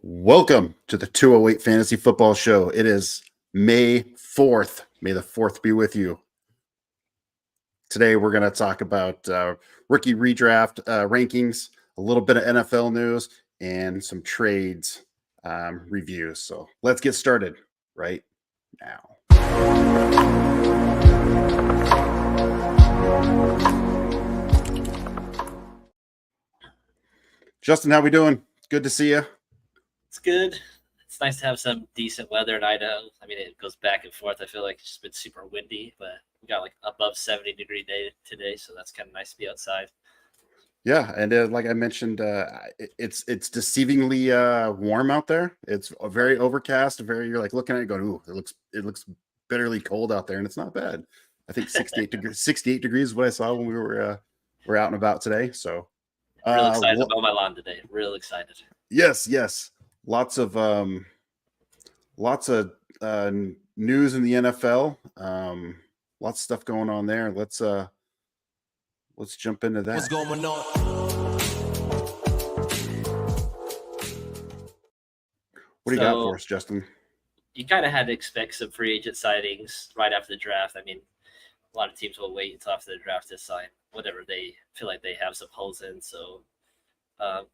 Welcome to the 208 Fantasy Football Show. It is May 4th. May the 4th be with you. Today, we're going to talk about rookie redraft rankings, a little bit of NFL news, and some trades reviews. So let's get started right now. Justin, how we doing? Good to see you. It's good. It's nice to have some decent weather in Idaho. I mean, it goes back and forth. I feel like it's just been super windy, but we got like above 70-degree day today, so that's kind of nice to be outside. Yeah, and like I mentioned, it's deceivingly warm out there. It's very overcast. You're like looking at it, going, "Ooh, it looks bitterly cold out there," and it's not bad. I think 68 degrees. 68 degrees is what I saw when we were out and about today. So, real excited about my lawn today. Real excited. Yes. Lots of news in the NFL. Lots of stuff going on there. Let's jump into that. What's going on? What do you got for us, Justin? You kind of had to expect some free agent sightings right after the draft. I mean, a lot of teams will wait until after the draft to sign whatever they feel like they have some holes in. So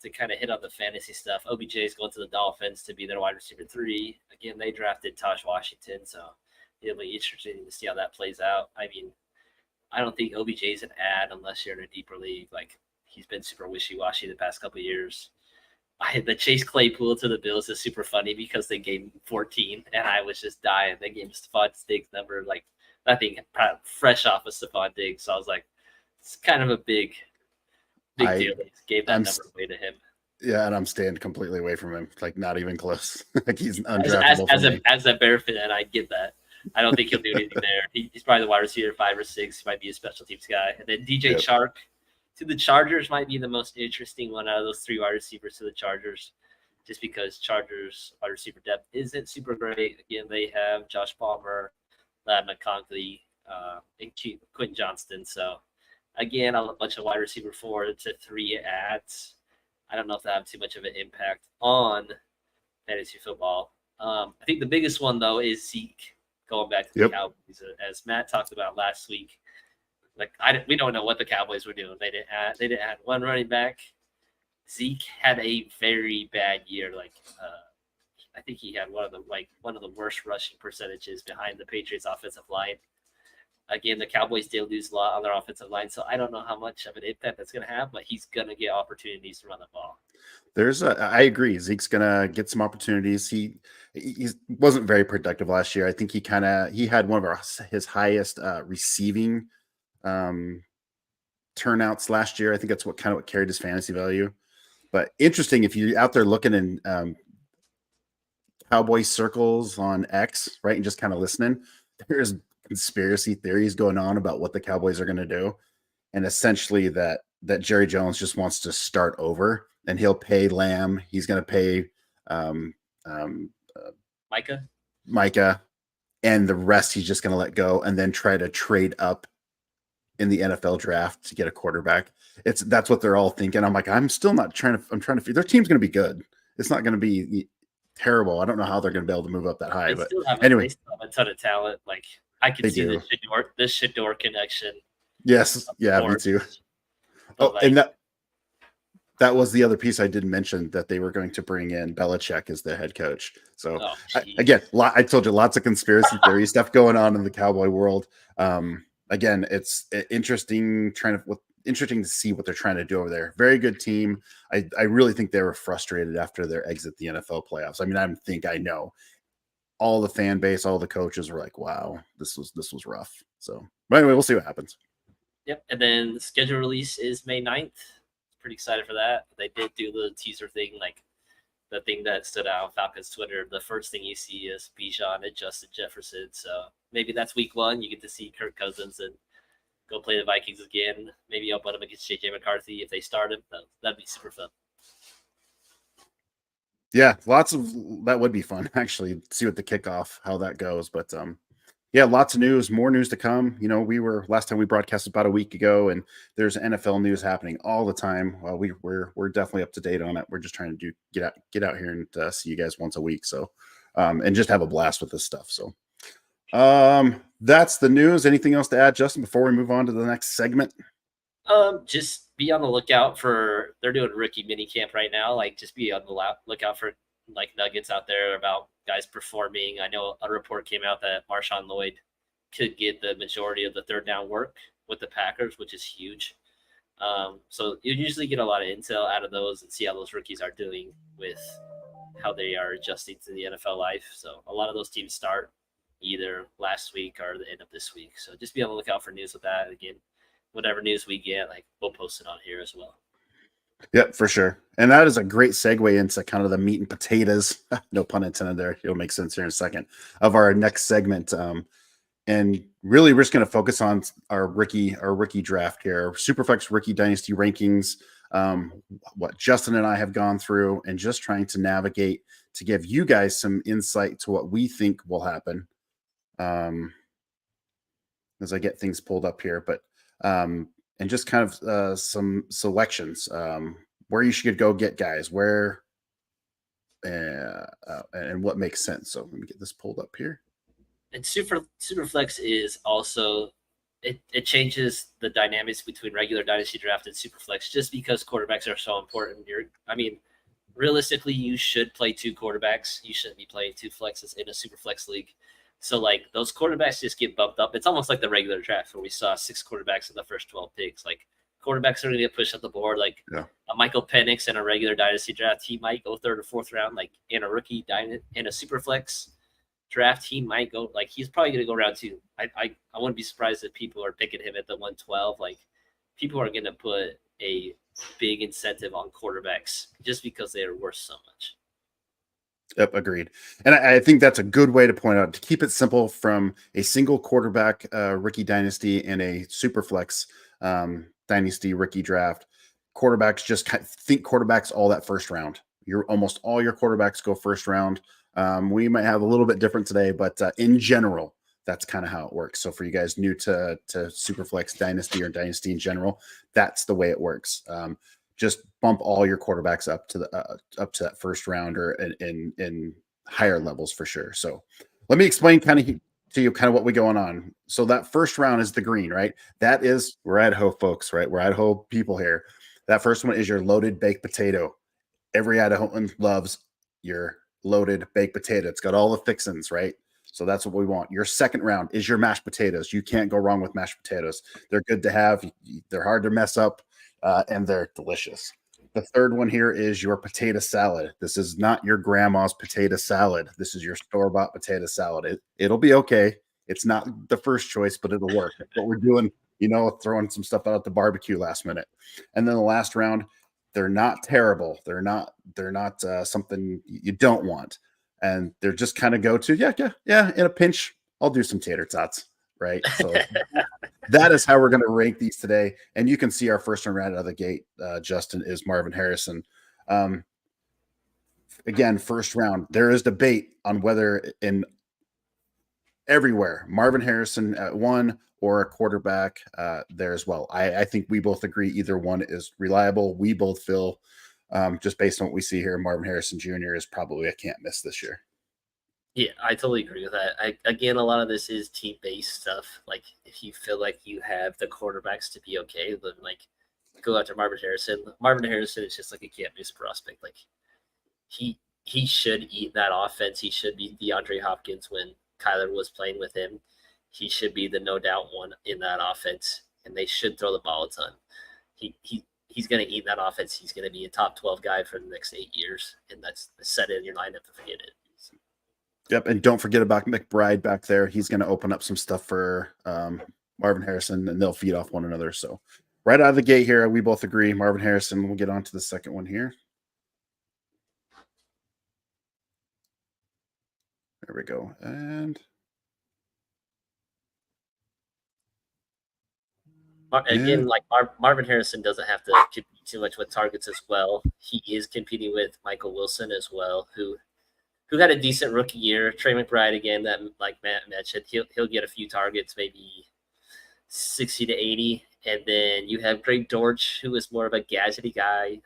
to kind of hit on the fantasy stuff, OBJ is going to the Dolphins to be their wide receiver 3. Again, they drafted Taj Washington, so it'll be interesting to see how that plays out. I mean, I don't think OBJ is an ad unless you're in a deeper league. Like, he's been super wishy-washy the past couple of years. The Chase Claypool to the Bills is super funny because they gave him 14, and I was just dying. They gave him Stephon Diggs number, like, nothing fresh off of Stephon Diggs. So I was like, it's kind of a big deal. They gave that number away to him. Yeah, and I'm staying completely away from him. Like, not even close. Like, he's undraftable. As a Bear fan, I get that. I don't think he'll do anything there. He's probably the wide receiver 5 or 6. He might be a special teams guy. And then DJ Chark to the Chargers might be the most interesting one out of those 3 wide receivers to the Chargers, just because Chargers wide receiver depth isn't super great. Again, they have Josh Palmer, Ladd McConkey, and Quentin Johnston. So, again, a bunch of wide receiver 4 to 3 ads. I don't know if that have too much of an impact on fantasy football. I think the biggest one, though, is Zeke. Going back to the Cowboys, as Matt talked about last week, we don't know what the Cowboys were doing. They didn't add one running back. Zeke had a very bad year. I think he had one of the worst rushing percentages behind the Patriots' offensive line. Again, the Cowboys did lose a lot on their offensive line, so I don't know how much of an impact that's going to have, but he's going to get opportunities to run the ball. I agree. Zeke's going to get some opportunities. He wasn't very productive last year. I think he had one of his highest receiving turnouts last year. I think that's what carried his fantasy value. But interesting, if you're out there looking in Cowboy circles on X, right, and just kind of listening, there's conspiracy theories going on about what the Cowboys are going to do, and essentially that Jerry Jones just wants to start over, and he'll pay Lamb. He's going to pay Micah, and the rest he's just going to let go, and then try to trade up in the NFL draft to get a quarterback. That's what they're all thinking. I'm like, I'm still not trying to. I'm trying to. Their team's going to be good. It's not going to be terrible. I don't know how they're going to be able to move up that high. But anyway, they still have a ton of talent. Like, I can see this Shador connection. Yes, yeah, me too. And that was the other piece I didn't mention, that they were going to bring in Belichick as the head coach. So again, I told you, lots of conspiracy theory stuff going on in the Cowboy world. Again, it's interesting to see what they're trying to do over there. Very good team. I really think they were frustrated after their exit the NFL playoffs. I mean, I know all the fan base, all the coaches were like, wow, this was rough. So, but anyway, we'll see what happens. Yep. And then the schedule release is May 9th. Pretty excited for that. They did do the teaser thing, like the thing that stood out on Falcons Twitter. The first thing you see is Bijan and Justin Jefferson. So maybe that's week 1. You get to see Kirk Cousins and go play the Vikings again. Maybe I'll put him against JJ McCarthy if they start him. That'd be super fun. Yeah, that would be fun, actually, see what the kickoff, how that goes. But Yeah, lots of news, more news to come. You know, we were last time we broadcast about a week ago, and there's NFL news happening all the time. We're definitely up to date on it. We're just trying to get out here and see you guys once a week. So, and just have a blast with this stuff. So, that's the news. Anything else to add, Justin, before we move on to the next segment? Just be on the lookout for, they're doing rookie mini camp right now. Like, just be on the lookout for like nuggets out there about guys performing. I know a report came out that Marshawn Lloyd could get the majority of the third down work with the Packers, which is huge. So you usually get a lot of intel out of those and see how those rookies are doing with how they are adjusting to the NFL life. So a lot of those teams start either last week or the end of this week. So just be on the lookout for news with that. Again, whatever news we get, like, we'll post it on here as well. Yep, for sure. And that is a great segue into kind of the meat and potatoes, no pun intended there. It'll make sense here in a second, of our next segment. And really, we're just going to focus on our rookie draft here, Superflex rookie dynasty rankings, what Justin and I have gone through, and just trying to navigate to give you guys some insight to what we think will happen. As I get things pulled up here, but and just kind of some selections, where you should go get guys, where and what makes sense. So let me get this pulled up here. And Superflex is also, it changes the dynamics between regular dynasty draft and Superflex just because quarterbacks are so important. Realistically, you should play 2 quarterbacks. You shouldn't be playing 2 flexes in a Superflex league. So, like, those quarterbacks just get bumped up. It's almost like the regular draft where we saw 6 quarterbacks in the first 12 picks. Like, quarterbacks are going to get pushed up the board. Like, a Michael Penix in a regular dynasty draft, he might go 3rd or 4th round. Like, in a rookie in a Superflex draft, he might go, like, he's probably going to go round 2. I wouldn't be surprised if people are picking him at the 112. Like, people are going to put a big incentive on quarterbacks just because they are worth so much. Yep, agreed. And I think that's a good way to point out, to keep it simple, from a single quarterback rookie dynasty and a Superflex dynasty rookie draft. Quarterbacks, just think quarterbacks all that first round. Almost all your quarterbacks go first round. We might have a little bit different today, but in general, that's kind of how it works. So for you guys new to Superflex dynasty or dynasty in general, that's the way it works. Just bump all your quarterbacks up to that first round or in higher levels for sure. So let me explain to you what we going on. So that first round is the green, right? That is, we're Idaho folks, right? We're Idaho people here. That first one is your loaded baked potato. Every Idahoan loves your loaded baked potato. It's got all the fixins, right? So that's what we want. Your second round is your mashed potatoes. You can't go wrong with mashed potatoes. They're good to have. They're hard to mess up. And they're delicious. The third one here is your potato salad. This is not your grandma's potato salad. This is your store-bought potato salad. It'll be okay. It's not the first choice, but it'll work. That's what we're doing, throwing some stuff out at the barbecue last minute. And then the last round, they're not terrible. They're not something you don't want. And they're just kind of go to, yeah. In a pinch, I'll do some tater tots. Right. So that is how we're going to rank these today. And you can see our first one right out of the gate, Justin, is Marvin Harrison. Again, first round, there is debate on whether in everywhere, Marvin Harrison at 1 or a quarterback there as well. I think we both agree either one is reliable. We both feel, just based on what we see here, Marvin Harrison Jr. is probably a can't miss this year. Yeah, I totally agree with that. Again, a lot of this is team-based stuff. Like, if you feel like you have the quarterbacks to be okay, then, like, go after Marvin Harrison. Marvin Harrison is just like a can't-miss prospect. Like, he should eat that offense. He should be DeAndre Hopkins when Kyler was playing with him. He should be the no-doubt one in that offense, and they should throw the ball a ton. He's going to eat that offense. He's going to be a top 12 guy for the next 8 years, and that's set in your lineup to forget it. Yep, and don't forget about McBride back there. He's going to open up some stuff for Marvin Harrison, and they'll feed off one another. So right out of the gate here, we both agree. Marvin Harrison, we'll get on to the second one here. There we go. And again, like Marvin Harrison doesn't have to compete too much with targets as well. He is competing with Michael Wilson as well, who who had a decent rookie year. Trey McBride again, that like Matt mentioned, he'll get a few targets, maybe 60 to 80. And then you have Greg Dortch, who is more of a gadgety guy.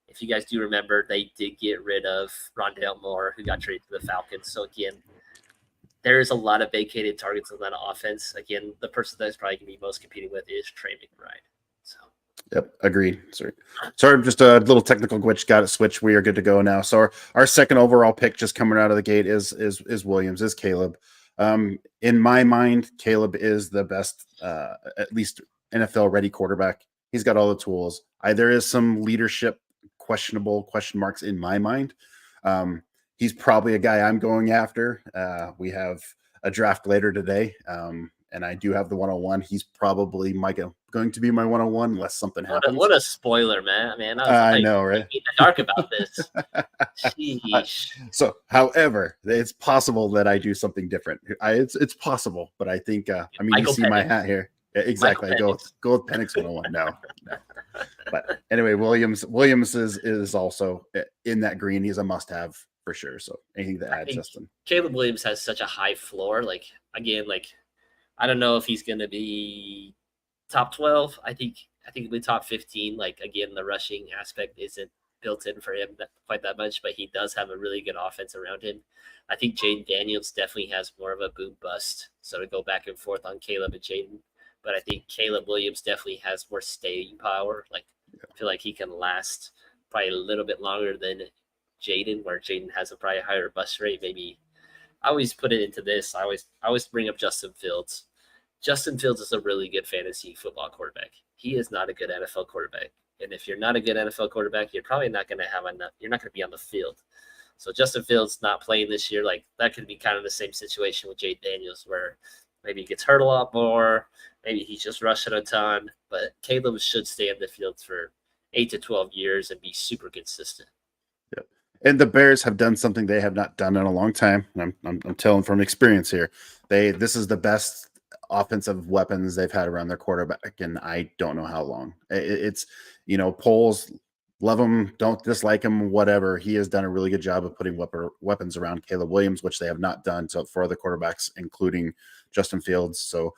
If you guys do remember, they did get rid of Rondale Moore, who got traded to the Falcons. So again, there's a lot of vacated targets on that offense. Again, the person that's probably going to be most competing with is Trey McBride. So. Yep, agreed. Sorry, just a little technical glitch. Got it switched. We are good to go now. So our second overall pick, just coming out of the gate, is Williams, is Caleb. In my mind, Caleb is the best, at least NFL ready quarterback. He's got all the tools. There is some leadership questionable question marks in my mind. He's probably a guy I'm going after. We have a draft later today, and I do have the 101. He's probably going to be my 101 unless something happens. What a spoiler, man! I know, right? In the dark about this. Sheesh. So, however, it's possible that I do something different. It's possible, but I think you see my hat here. Yeah, exactly. Go with Penix 101. No. But anyway, Williams is also in that green. He's a must-have for sure. So anything to add, Justin? Caleb Williams has such a high floor. I don't know if he's going to be top 12. I think he'll be top 15. Again, the rushing aspect isn't built in for him quite that much, but he does have a really good offense around him. I think Jaden Daniels definitely has more of a boom bust. So to go back and forth on Caleb and Jaden, but I think Caleb Williams definitely has more staying power. I feel like he can last probably a little bit longer than Jaden, where Jaden has a probably higher bust rate. Maybe I always put it into this. I always bring up Justin Fields. Justin Fields is a really good fantasy football quarterback. He is not a good NFL quarterback. And if you're not a good NFL quarterback, you're probably not going to have enough. You're not going to be on the field. So Justin Fields not playing this year, that could be kind of the same situation with Jaden Daniels, where maybe he gets hurt a lot more. Maybe he's just rushing a ton. But Caleb should stay in the field for 8 to 12 years and be super consistent. Yep. And the Bears have done something they have not done in a long time. I'm telling from experience here. This is the best offensive weapons they've had around their quarterback, and I don't know how long. It's polls love him, don't dislike him, whatever. He has done a really good job of putting weapons around Caleb Williams, which they have not done for other quarterbacks, including Justin Fields. So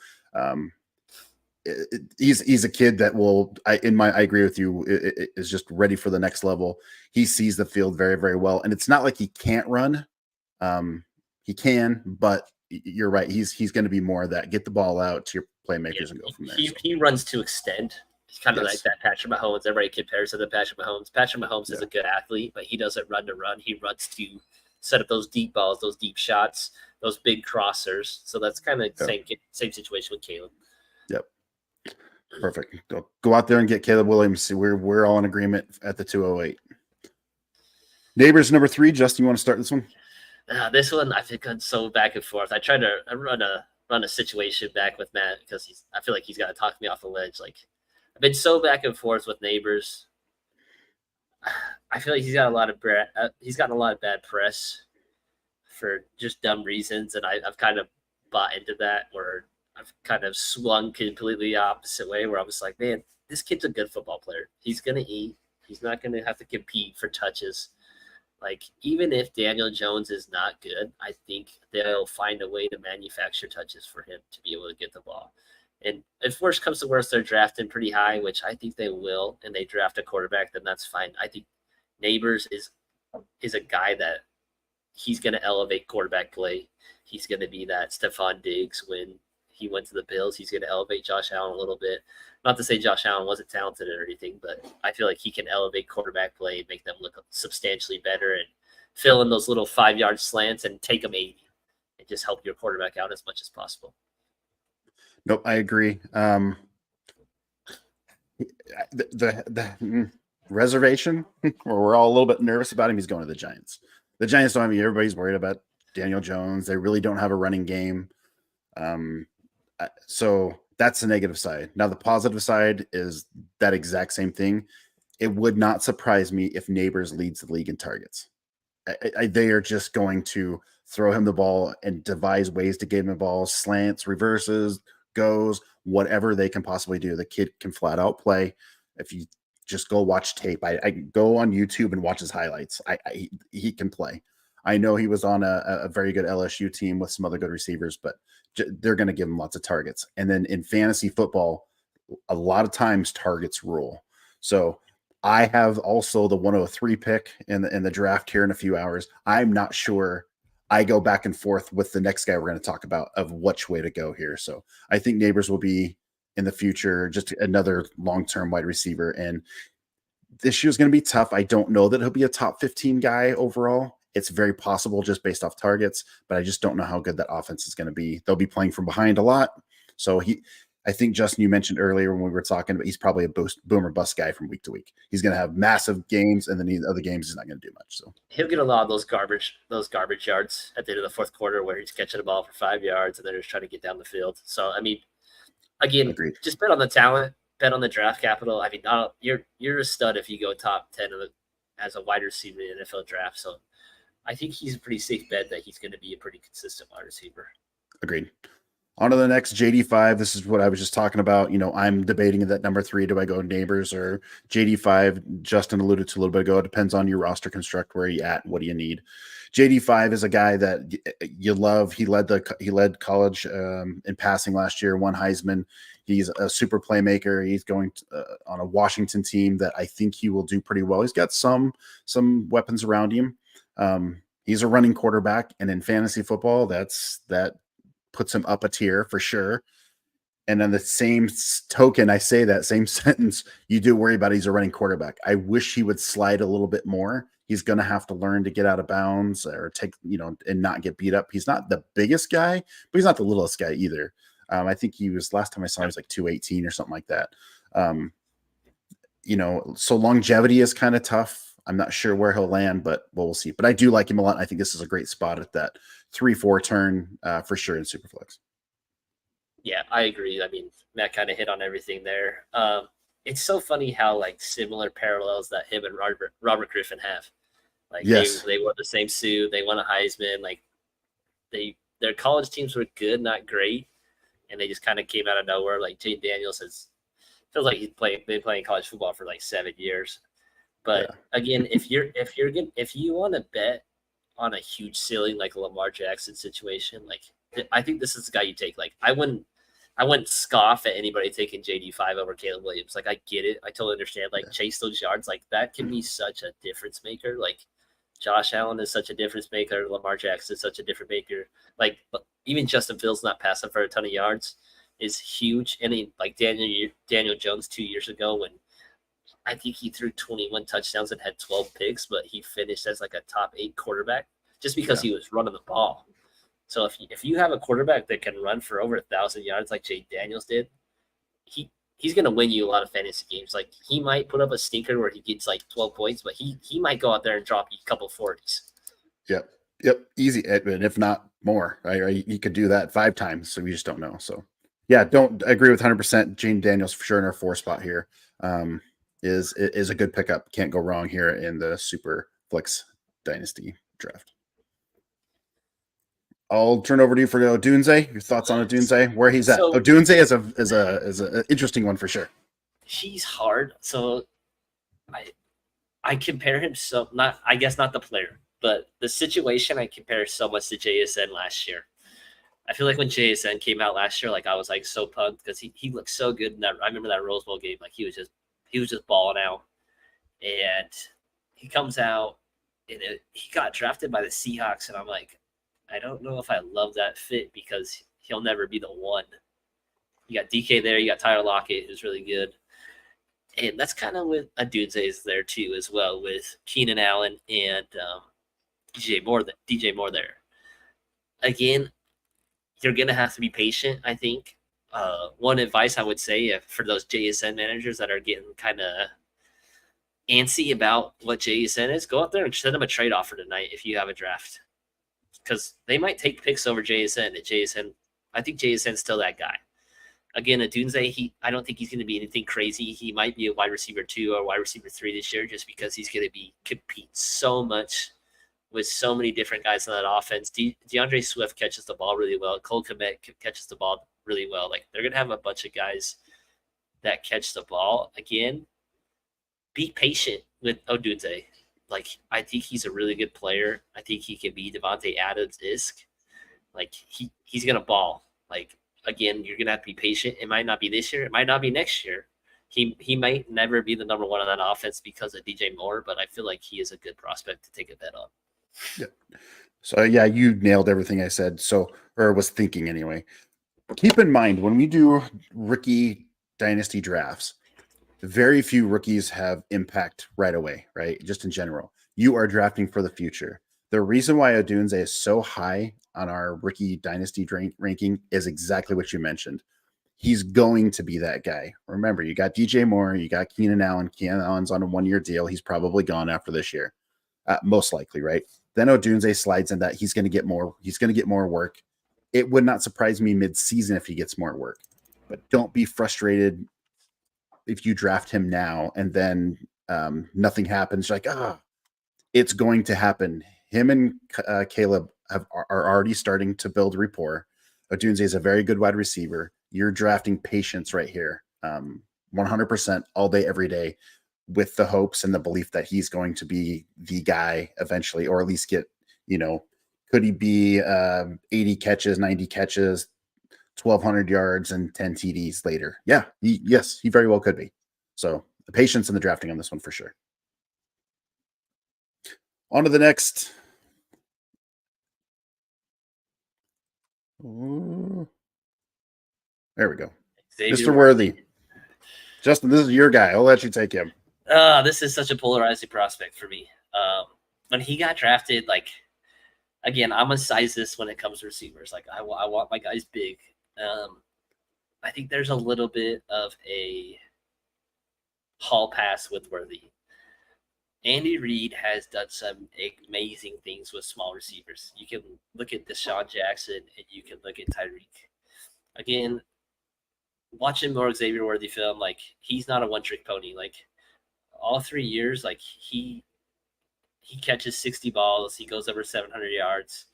he's a kid that will. I agree with you. Is just ready for the next level. He sees the field very, very well, and it's not like he can't run. He can, but you're right. He's going to be more of that. Get the ball out to your playmakers and go from there. He runs to extend. He's kind of like that Patrick Mahomes. Everybody compares to the Patrick Mahomes. Patrick Mahomes is a good athlete, but he doesn't run to run. He runs to set up those deep balls, those deep shots, those big crossers. So that's kind of the same situation with Caleb. Yep. Perfect. Go out there and get Caleb Williams. We're all in agreement at the 208. Neighbors number 3. Justin, you want to start this one? This one, I think I'm so back and forth. I tried to run a situation back with Matt because I feel like he's got to talk me off the ledge. I've been so back and forth with Neighbors. I feel like he's gotten a lot of bad press for just dumb reasons, and I've kind of bought into that, where I've kind of swung completely opposite way, where I was like, man, this kid's a good football player. He's gonna eat. He's not gonna have to compete for touches. Even if Daniel Jones is not good, I think they'll find a way to manufacture touches for him to be able to get the ball. And if worse comes to worse, they're drafting pretty high, which I think they will, and they draft a quarterback, then that's fine. I think Neighbors is a guy that he's going to elevate quarterback play. He's going to be that Stephon Diggs when he went to the Bills. He's going to elevate Josh Allen a little bit. Not to say Josh Allen wasn't talented or anything, but I feel like he can elevate quarterback play, make them look substantially better, and fill in those little 5-yard slants and take them 80 and just help your quarterback out as much as possible. Nope, I agree. The reservation, where we're all a little bit nervous about him, he's going to the Giants. The Giants don't have everybody's worried about Daniel Jones. They really don't have a running game. So that's the negative side. Now, the positive side is that exact same thing. It would not surprise me if Neighbors leads the league in targets. They are just going to throw him the ball and devise ways to get him the ball, slants, reverses, goes, whatever they can possibly do. The kid can flat out play. If you just go watch tape, I go on YouTube and watch his highlights. He can play. I know he was on a very good LSU team with some other good receivers, but they're going to give him lots of targets. And then in fantasy football, a lot of times targets rule. So I have also the 103 pick in the draft here in a few hours. I'm not sure. I go back and forth with the next guy we're going to talk about of which way to go here. So I think Neighbors will be in the future just another long-term wide receiver. And this year's going to be tough. I don't know that he'll be a top 15 guy overall. It's very possible just based off targets, but I just don't know how good that offense is going to be. They'll be playing from behind a lot. So I think, Justin, you mentioned earlier when we were talking, but he's probably a boomer bust guy from week to week. He's going to have massive games, and then the other games he's not going to do much. So he'll get a lot of those garbage yards at the end of the fourth quarter where he's catching the ball for 5 yards and they're just trying to get down the field. So I mean, again, Agreed. Just bet on the talent, bet on the draft capital. I mean, you're a stud if you go top 10 as a wide receiver in the NFL draft. So I think he's a pretty safe bet that he's going to be a pretty consistent wide receiver. Agreed. On to the next, JD5. This is what I was just talking about. I'm debating that number 3. Do I go Neighbors or JD5? Justin alluded to a little bit ago. It depends on your roster construct. Where are you at? What do you need? JD5 is a guy that you love. He led college in passing last year, won Heisman. He's a super playmaker. He's going on a Washington team that I think he will do pretty well. He's got some weapons around him. He's a running quarterback, and in fantasy football, that puts him up a tier for sure. And on the same token, I say that same sentence, you do worry about he's a running quarterback. I wish he would slide a little bit more. He's going to have to learn to get out of bounds or take, and not get beat up. He's not the biggest guy, but he's not the littlest guy either. I think last time I saw him, he was like 218 or something like that. So longevity is kind of tough. I'm not sure where he'll land, but we'll see. But I do like him a lot. I think this is a great spot at that 3-4 turn for sure in Superflex. Yeah, I agree. I mean, Matt kind of hit on everything there. It's so funny how similar parallels that him and Robert Griffin have. Yes. They wore the same suit. They won a Heisman. Their college teams were good, not great, and they just kind of came out of nowhere. Jane Daniels feels like he's been playing college football for 7 years. But again, if you want to bet on a huge ceiling like a Lamar Jackson situation, I think this is the guy you take. I wouldn't scoff at anybody taking JD5 over Caleb Williams. I get it. I totally understand. Chase those yards. That can be such a difference maker. Josh Allen is such a difference maker. Lamar Jackson is such a difference maker. Even Justin Fields not passing for a ton of yards is huge. And Daniel Jones 2 years ago when I think he threw 21 touchdowns and had 12 picks, but he finished as a top 8 quarterback just because he was running the ball. So if you have a quarterback that can run for over 1,000 yards like Jay Daniels did, he's going to win you a lot of fantasy games. He might put up a stinker where he gets 12 points, but he might go out there and drop you a couple 40s. Yep. Easy. And if not more, right? He could do that 5 times. So we just don't know. So yeah, don't agree with 100%. Jane Daniels for sure in our 4 spot here. Is a good pickup. Can't go wrong here in the Superflex Dynasty draft. I'll turn over to you for Odunze. Your thoughts on Odunze? Where he's at? Odunze is a interesting one for sure. He's hard. So I compare him I guess not the player, but the situation I compare so much to JSN last year. I feel like when JSN came out last year, I was so pumped because he looked so good in that. I remember that Rose Bowl game. He was just balling out, and he comes out and he got drafted by the Seahawks. And I'm I don't know if I love that fit because he'll never be the one. You got DK there. You got Tyler Lockett, who's really good. And that's kind of with Odunze is there too, as well, with Keenan Allen and DJ Moore there. Again, you're going to have to be patient, I think. One advice I would say for those JSN managers that are getting kind of antsy about what JSN is, go out there and send them a trade offer tonight if you have a draft. Because they might take picks over JSN. I think JSN's still that guy. Again, Odunze, I don't think he's going to be anything crazy. He might be a wide receiver 2 or wide receiver 3 this year just because he's going to compete so much with so many different guys on that offense. DeAndre Swift catches the ball really well. Cole Kmet catches the ball really well. They're going to have a bunch of guys that catch the ball. Again, be patient with Odunze. Like, I think he's a really good player. I think he can be Devontae Adams-esque. Like, he's gonna ball. Like, again, you're gonna have to be patient. It might not be this year. It might not be next year. He might never be the number one on that offense because of DJ Moore, but I feel like he is a good prospect to take a bet on. Yeah. So yeah, you nailed everything I said. So, or was thinking anyway. Keep in mind when we do rookie dynasty drafts, very few rookies have impact right away, right? Just in general, you are drafting for the future. The reason why Odunze is so high on our rookie dynasty ranking is exactly what you mentioned. He's going to be that guy. Remember, you got DJ Moore, you got Keenan Allen. Keenan Allen's on a 1-year deal. He's probably gone after this year, most likely, right? Then Odunze slides in that he's going to get more. He's going to get more work. It would not surprise me mid-season if he gets more work, but don't be frustrated if you draft him now and then nothing happens. You're like, it's going to happen. Him and Caleb are already starting to build rapport. Odunze is a very good wide receiver. You're drafting patience right here, 100% all day, every day, with the hopes and the belief that he's going to be the guy eventually, or at least get, could he be 80 catches, 90 catches, 1,200 yards, and 10 TDs later? Yeah, he very well could be. So the patience in the drafting on this one for sure. On to the next. There we go. Mr. Worthy. Justin, this is your guy. I'll let you take him. This is such a polarizing prospect for me. When he got drafted, like, again, I'm a size this when it comes to receivers. Like, I want my guys big. I think there's a little bit of a hall pass with Worthy. Andy Reid has done some amazing things with small receivers. You can look at Deshaun Jackson and you can look at Tyreek. Again, watching more Xavier Worthy film, like, he's not a one-trick pony. Like, all 3 years, like, he catches 60 balls. He goes over 700 yards.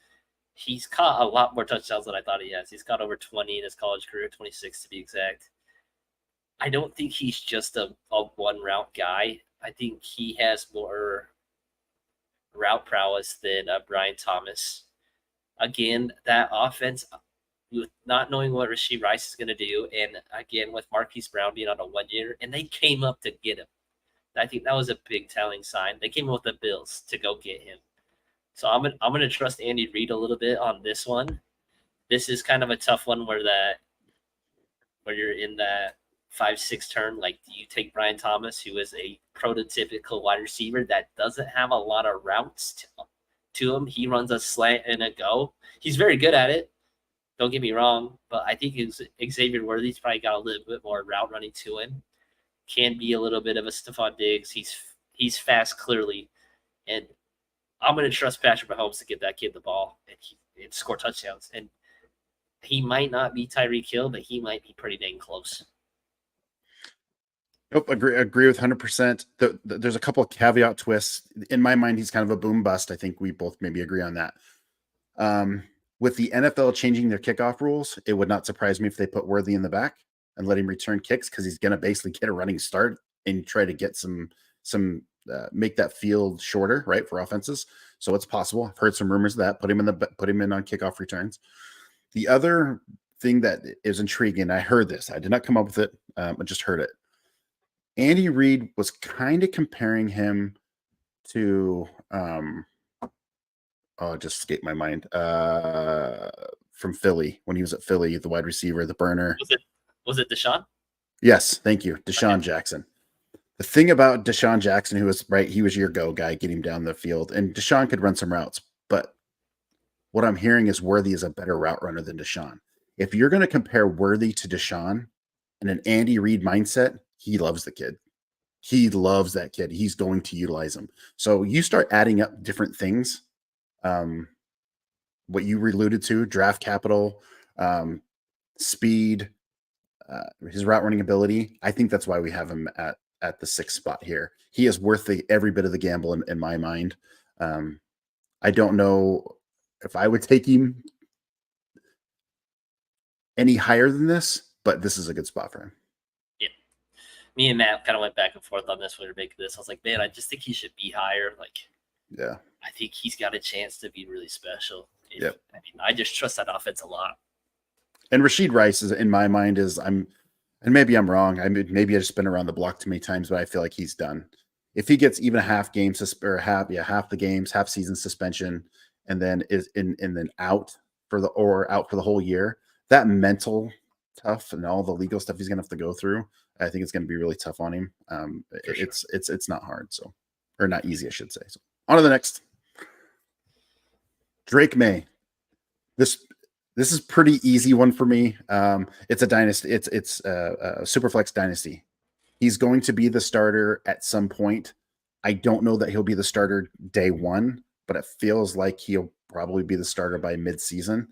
He's caught a lot more touchdowns than I thought he has. He's caught over 20 in his college career, 26 to be exact. I don't think he's just a one-route guy. I think he has more route prowess than Brian Thomas. Again, that offense, with not knowing what Rashee Rice is going to do, and again, with Marquise Brown being on a 1 year, and they came up to get him. I think that was a big telling sign. They came up with the Bills to go get him. So I'm gonna trust Andy Reid a little bit on this one. This is kind of a tough one where you're in that 5-6 turn. Like, do you take Brian Thomas, who is a prototypical wide receiver that doesn't have a lot of routes to him? He runs a slant and a go. He's very good at it. Don't get me wrong, but I think Xavier Worthy's probably got a little bit more route running to him. Can be a little bit of a Stephon Diggs. He's fast, clearly, and I'm going to trust Patrick Mahomes to get that kid the ball and score touchdowns. And he might not be Tyreek Hill, but he might be pretty dang close. Nope, agree with 100%. There's a couple of caveat twists. In my mind, he's kind of a boom bust. I think we both maybe agree on that. With the NFL changing their kickoff rules, it would not surprise me if they put Worthy in the back and let him return kicks, because he's going to basically get a running start and try to get some make that field shorter, right, for offenses. So it's possible. I've heard some rumors of that. Put him in on kickoff returns. The other thing that is intriguing, I heard this. I did not come up with it. I just heard it. Andy Reid was kind of comparing him to it just escaped my mind. From Philly, when he was at Philly, the wide receiver, the burner. Was it Deshaun? Yes, thank you. Deshaun Jackson. The thing about Deshaun Jackson, who was right, he was your go guy, get him down the field. And Deshaun could run some routes, but what I'm hearing is Worthy is a better route runner than Deshaun. If you're going to compare Worthy to Deshaun in an Andy Reid mindset, he loves the kid. He loves that kid. He's going to utilize him. So you start adding up different things. What you alluded to, draft capital, speed, his route running ability. I think that's why we have him at the 6th spot here. He is worth every bit of the gamble in my mind. I don't know if I would take him any higher than this, but this is a good spot for him. Yeah. me and Matt kind of went back and forth on this when we were making this. I was like, man, I just think he should be higher. Like, yeah, I think he's got a chance to be really special. Yep. I mean, I just trust that offense a lot. And Rashid Rice is, in my mind, and maybe I'm wrong. Maybe I just been around the block too many times, but I feel like he's done. If he gets even a half the games, half season suspension, and then out for the whole year, that mental tough and all the legal stuff he's gonna have to go through, I think it's gonna be really tough on him. It's not hard, or not easy, I should say. So on to the next. Drake May. This is pretty easy one for me. It's a dynasty. It's a Superflex dynasty. He's going to be the starter at some point. I don't know that he'll be the starter day one, but it feels like he'll probably be the starter by mid-season.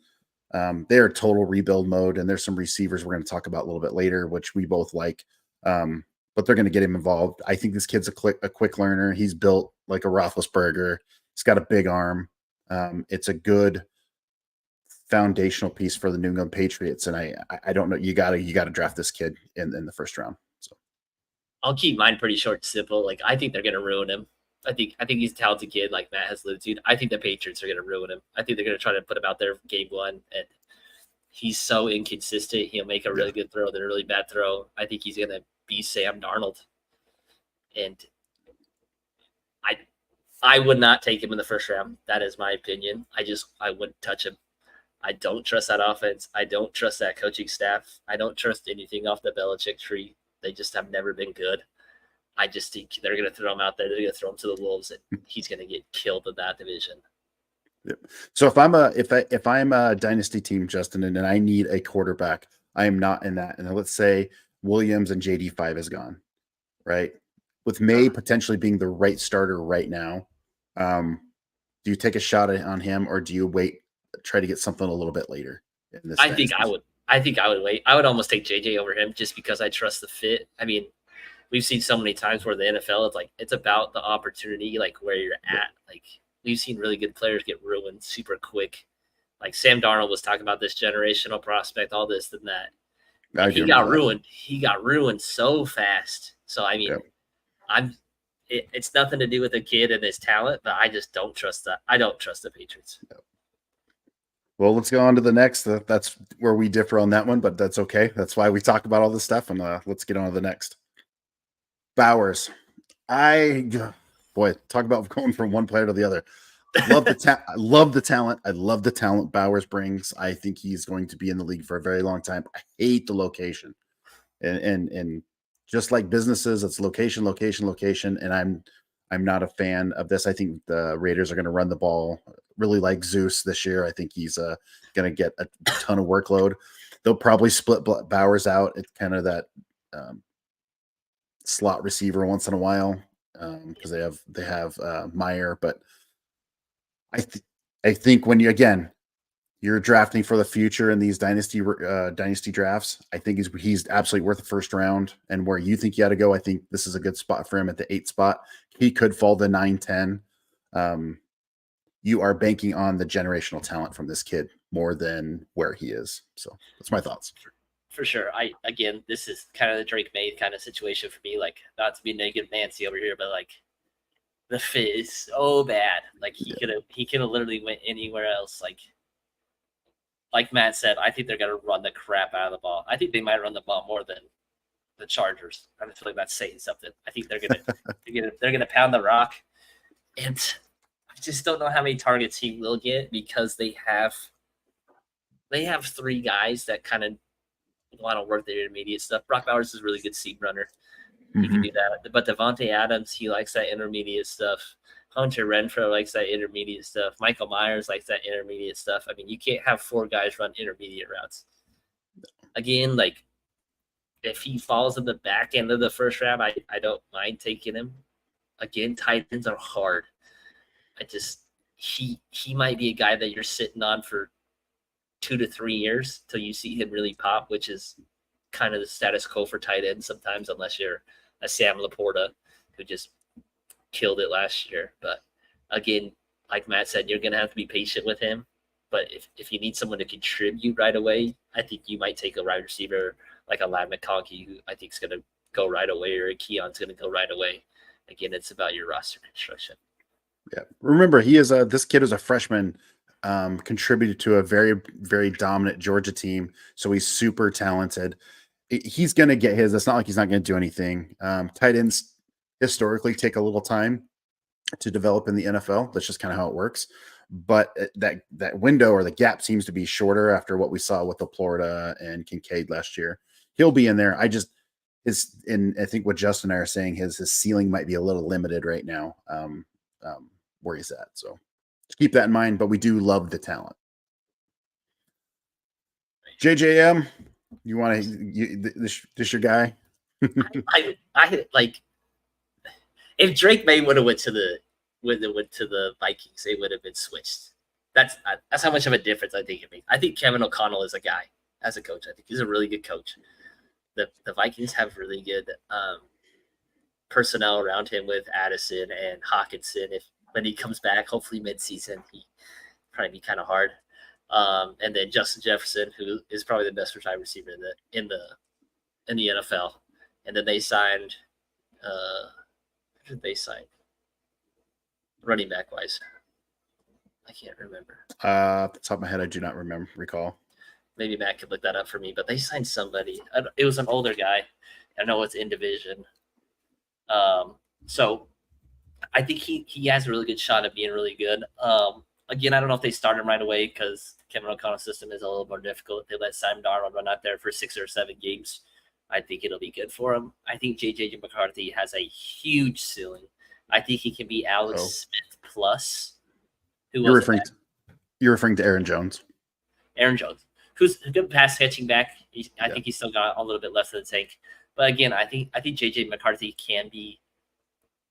They're total rebuild mode, and there's some receivers we're going to talk about a little bit later, which we both like. But they're going to get him involved. I think this kid's a quick learner. He's built like a Roethlisberger. He's got a big arm. It's a good foundational piece for the New England Patriots, and I don't know. You gotta draft this kid in the first round. So I'll keep mine pretty short and simple. Like, I think they're gonna ruin him. I think he's a talented kid, like Matt has alluded to. I think the Patriots are gonna ruin him. I think they're gonna try to put him out there game one, and he's so inconsistent. He'll make a really good throw, then a really bad throw. I think he's gonna be Sam Darnold, and I would not take him in the first round. That is my opinion. I wouldn't touch him. I don't trust that offense. I don't trust that coaching staff. I don't trust anything off the Belichick tree. They just have never been good. I just think they're going to throw him out there. They're going to throw him to the wolves, and he's going to get killed in that division. Yep. So if I'm a dynasty team, Justin, and I need a quarterback, I am not in that. And let's say Williams and JD5 is gone, right? With May potentially being the right starter right now, do you take a shot on him, or do you try to get something a little bit later in this? I think I would wait. I would almost take JJ over him just because I trust the fit. I mean, we've seen so many times where the NFL, it's about the opportunity, like where you're at. Like, we've seen really good players get ruined super quick. Like Sam Darnold was talking about this generational prospect, all this and that. He got ruined. He got ruined so fast. So I mean, it's nothing to do with the kid and his talent, but I just don't trust that. I don't trust the Patriots. Well, let's go on to the next. That's where we differ on that one, but that's okay. That's why we talk about all this stuff, and let's get on to the next. Bowers. Talk about going from one player to the other. I love the talent. I love the talent Bowers brings. I think he's going to be in the league for a very long time. I hate the location, and just like businesses, it's location, and I'm not a fan of this. I think the Raiders are going to run the ball really like Zeus this year. I think he's going to get a ton of workload. They'll probably split Bowers out. It's kind of that slot receiver once in a while because they have Meyer. But I think when you're drafting for the future in these dynasty drafts, I think he's absolutely worth the first round. And where you think you got to go, I think this is a good spot for him at the 8 spot. He could fall to 9-10. You are banking on the generational talent from this kid more than where he is. So that's my thoughts. For sure. This is kind of the Drake May kind of situation for me. Like, not to be negative Nancy over here, but like the fit is so bad. Like he could have literally went anywhere else. Like Matt said, I think they're gonna run the crap out of the ball. I think they might run the ball more than the Chargers. I feel like that's saying something. I think they're gonna pound the rock, and I just don't know how many targets he will get because they have 3 guys that kind of want to work their intermediate stuff. Brock Bowers is a really good seam runner. He can do that. But Devontae Adams, he likes that intermediate stuff. Hunter Renfrow likes that intermediate stuff. Michael Myers likes that intermediate stuff. I mean, you can't have 4 guys run intermediate routes. Again, like, if he falls in the back end of the first round, I don't mind taking him. Again, tight ends are hard. He might be a guy that you're sitting on for 2 to 3 years till you see him really pop, which is kind of the status quo for tight ends sometimes, unless you're a Sam Laporta who just killed it last year. But again, like Matt said, you're going to have to be patient with him. But if you need someone to contribute right away, I think you might take a wide receiver like a Ladd McConkey, who I think is going to go right away or a Keon's going to go right away. Again, it's about your roster construction. Yeah. Remember, he is this kid is a freshman, contributed to a very, very dominant Georgia team. So he's super talented. He's going to get his. It's not like he's not going to do anything. Tight ends historically take a little time to develop in the NFL. That's just kind of how it works. But that window or the gap seems to be shorter after what we saw with the Florida and Kincaid last year. He'll be in there. I think what Justin and I are saying, his ceiling might be a little limited right now, where he's at. So just keep that in mind. But we do love the talent. JJM, you want to this your guy? I like if Drake May would have went to the Vikings, they would have been switched. That's how much of a difference I think it makes. I think Kevin O'Connell is a guy as a coach. I think he's a really good coach. The Vikings have really good personnel around him with Addison and Hawkinson. If when he comes back, hopefully mid-season, he probably be kind of hard. And then Justin Jefferson, who is probably the best wide receiver in the NFL. And then they signed. Who did they sign? Running back wise, I can't remember. At the top of my head, I do not recall. Maybe Matt could look that up for me. But they signed somebody. It was an older guy. I know it's in division. So I think he has a really good shot at being really good. Again, I don't know if they start him right away because Kevin O'Connell's system is a little more difficult. They let Sam Darnold run out there for 6 or 7 games. I think it'll be good for him. I think J.J. McCarthy has a huge ceiling. I think he can be Alex Smith plus. You're referring to Aaron Jones. Aaron Jones, who's a good pass catching back. I think he's still got a little bit left in the tank. But again, I think J.J. McCarthy can be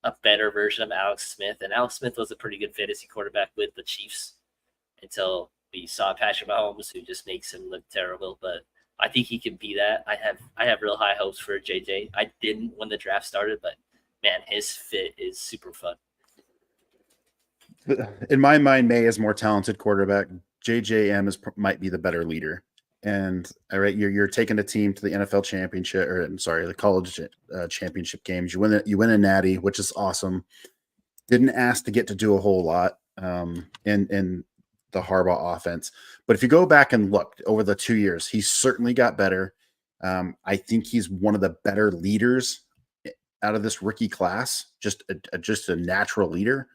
a better version of Alex Smith. And Alex Smith was a pretty good fantasy quarterback with the Chiefs until we saw Patrick Mahomes, who just makes him look terrible. But I think he can be that. I have real high hopes for JJ. I didn't when the draft started, but man, his fit is super fun. In my mind, May is more talented quarterback. JJM might be the better leader. And all right, you're taking a team to the NFL championship, or I'm sorry, the college championship games. You win a natty, which is awesome. Didn't ask to get to do a whole lot in the Harbaugh offense. But if you go back and look over the 2 years, he's certainly got better. I think he's one of the better leaders out of this rookie class, just a natural leader.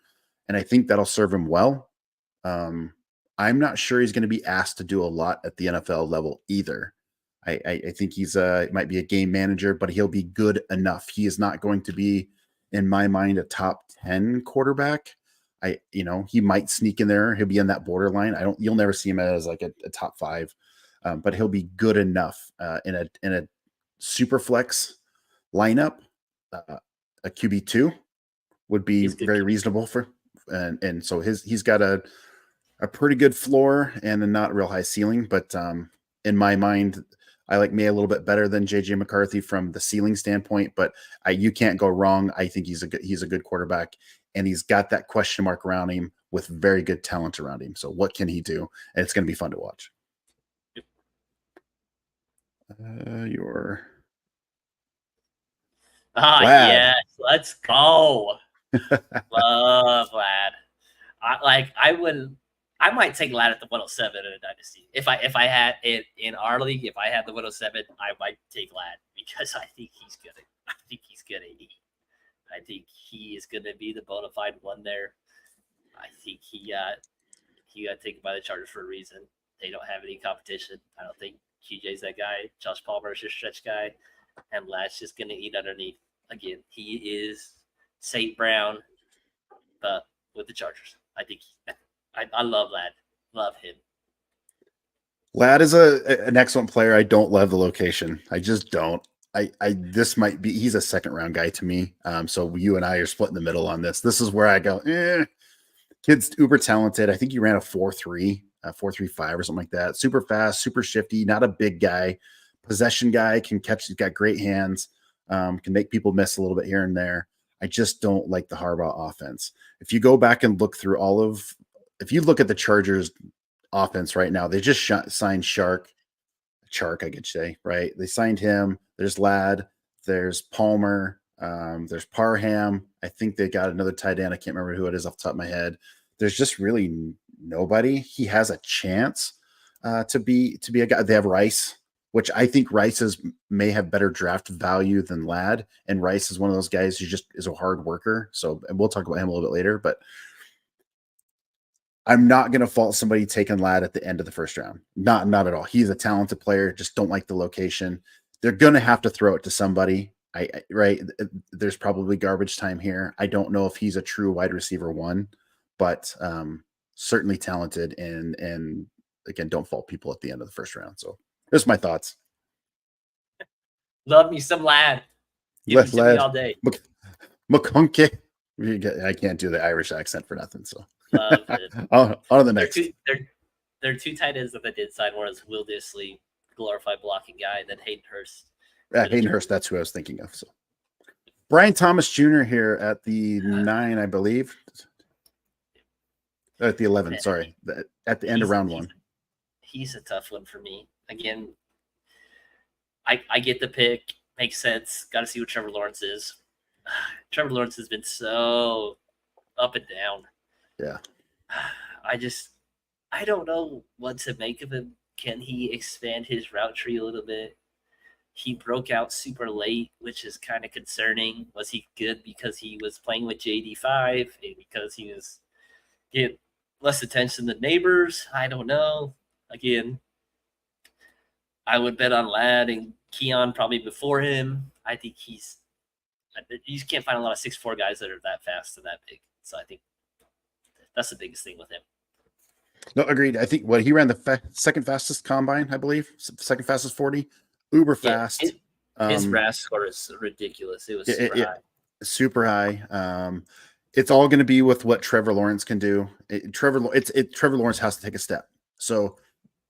And I think that'll serve him well. I'm not sure he's going to be asked to do a lot at the NFL level either. I think he's might be a game manager, but he'll be good enough. He is not going to be, in my mind, a top 10 quarterback. He might sneak in there. He'll be in that borderline. You'll never see him as like a top 5, but he'll be good enough in a Superflex lineup. A QB2 would be very reasonable for, and so he's got a pretty good floor and a not real high ceiling. But in my mind, I like May a little bit better than JJ McCarthy from the ceiling standpoint. But you can't go wrong. I think he's a good quarterback, and he's got that question mark around him with very good talent around him. So what can he do? And it's going to be fun to watch. Yes, let's go. Love Vlad. I might take Vlad at the 107 in a dynasty. If I had it in our league, if I had the 107, I might take Vlad because I think he's gonna eat. I think he is gonna be the bona fide one there. I think he got taken by the Chargers for a reason. They don't have any competition. I don't think QJ's that guy. Josh Palmer is your stretch guy, and Vlad's just gonna eat underneath. Again, he is St. Brown, but with the Chargers. I think I love Vlad. Love him. Vlad is an excellent player. I don't love the location. I just don't. He's a second round guy to me. So you and I are split in the middle on this. This is where I go, kid's uber talented. I think he ran a 4.3, 4.35 or something like that. Super fast, super shifty, not a big guy. Possession guy, can catch. He's got great hands. Can make people miss a little bit here and there. I just don't like the Harbaugh offense. If you go back and look through if you look at the Chargers offense right now, they just signed Chark, I could say, right? They signed him. There's Ladd. There's Palmer. There's Parham. I think they got another tight end. I can't remember who it is off the top of my head. There's just really nobody. He has a chance to be a guy. They have Rice, which I think Rice may have better draft value than Ladd. And Rice is one of those guys who just is a hard worker. So, and we'll talk about him a little bit later, but I'm not going to fault somebody taking Ladd at the end of the first round. Not at all. He's a talented player. Just don't like the location. They're going to have to throw it to somebody. Right. There's probably garbage time here. I don't know if he's a true wide receiver one, but certainly talented. And again, don't fault people at the end of the first round. So there's my thoughts. Love me some Ladd. Give it to me all day. McConkey. I can't do the Irish accent for nothing. So. Love it. on to the next. There are two tight ends that they did sign. One is Will Dissly, glorified blocking guy, and then Hayden Hurst. Yeah, Hayden Hurst, that's who I was thinking of. So Brian Thomas Jr. here at the 9, I believe. At the 11, sorry. At the end of round 1. He's a tough one for me. Again, I get the pick. Makes sense. Got to see what Trevor Lawrence is. Trevor Lawrence has been so up and down. Yeah. I don't know what to make of him. Can he expand his route tree a little bit? He broke out super late, which is kind of concerning. Was he good because he was playing with JD5 and because he was getting less attention than neighbors? I don't know. Again, I would bet on Ladd and Keon probably before him. I think you just can't find a lot of 6'4" guys that are that fast and that big. So I think that's the biggest thing with him. No, agreed. I think he ran the second fastest combine, I believe, second fastest 40, uber fast. His RAS score is ridiculous. It was super high. It's all going to be with what Trevor Lawrence can do. Trevor Lawrence has to take a step. So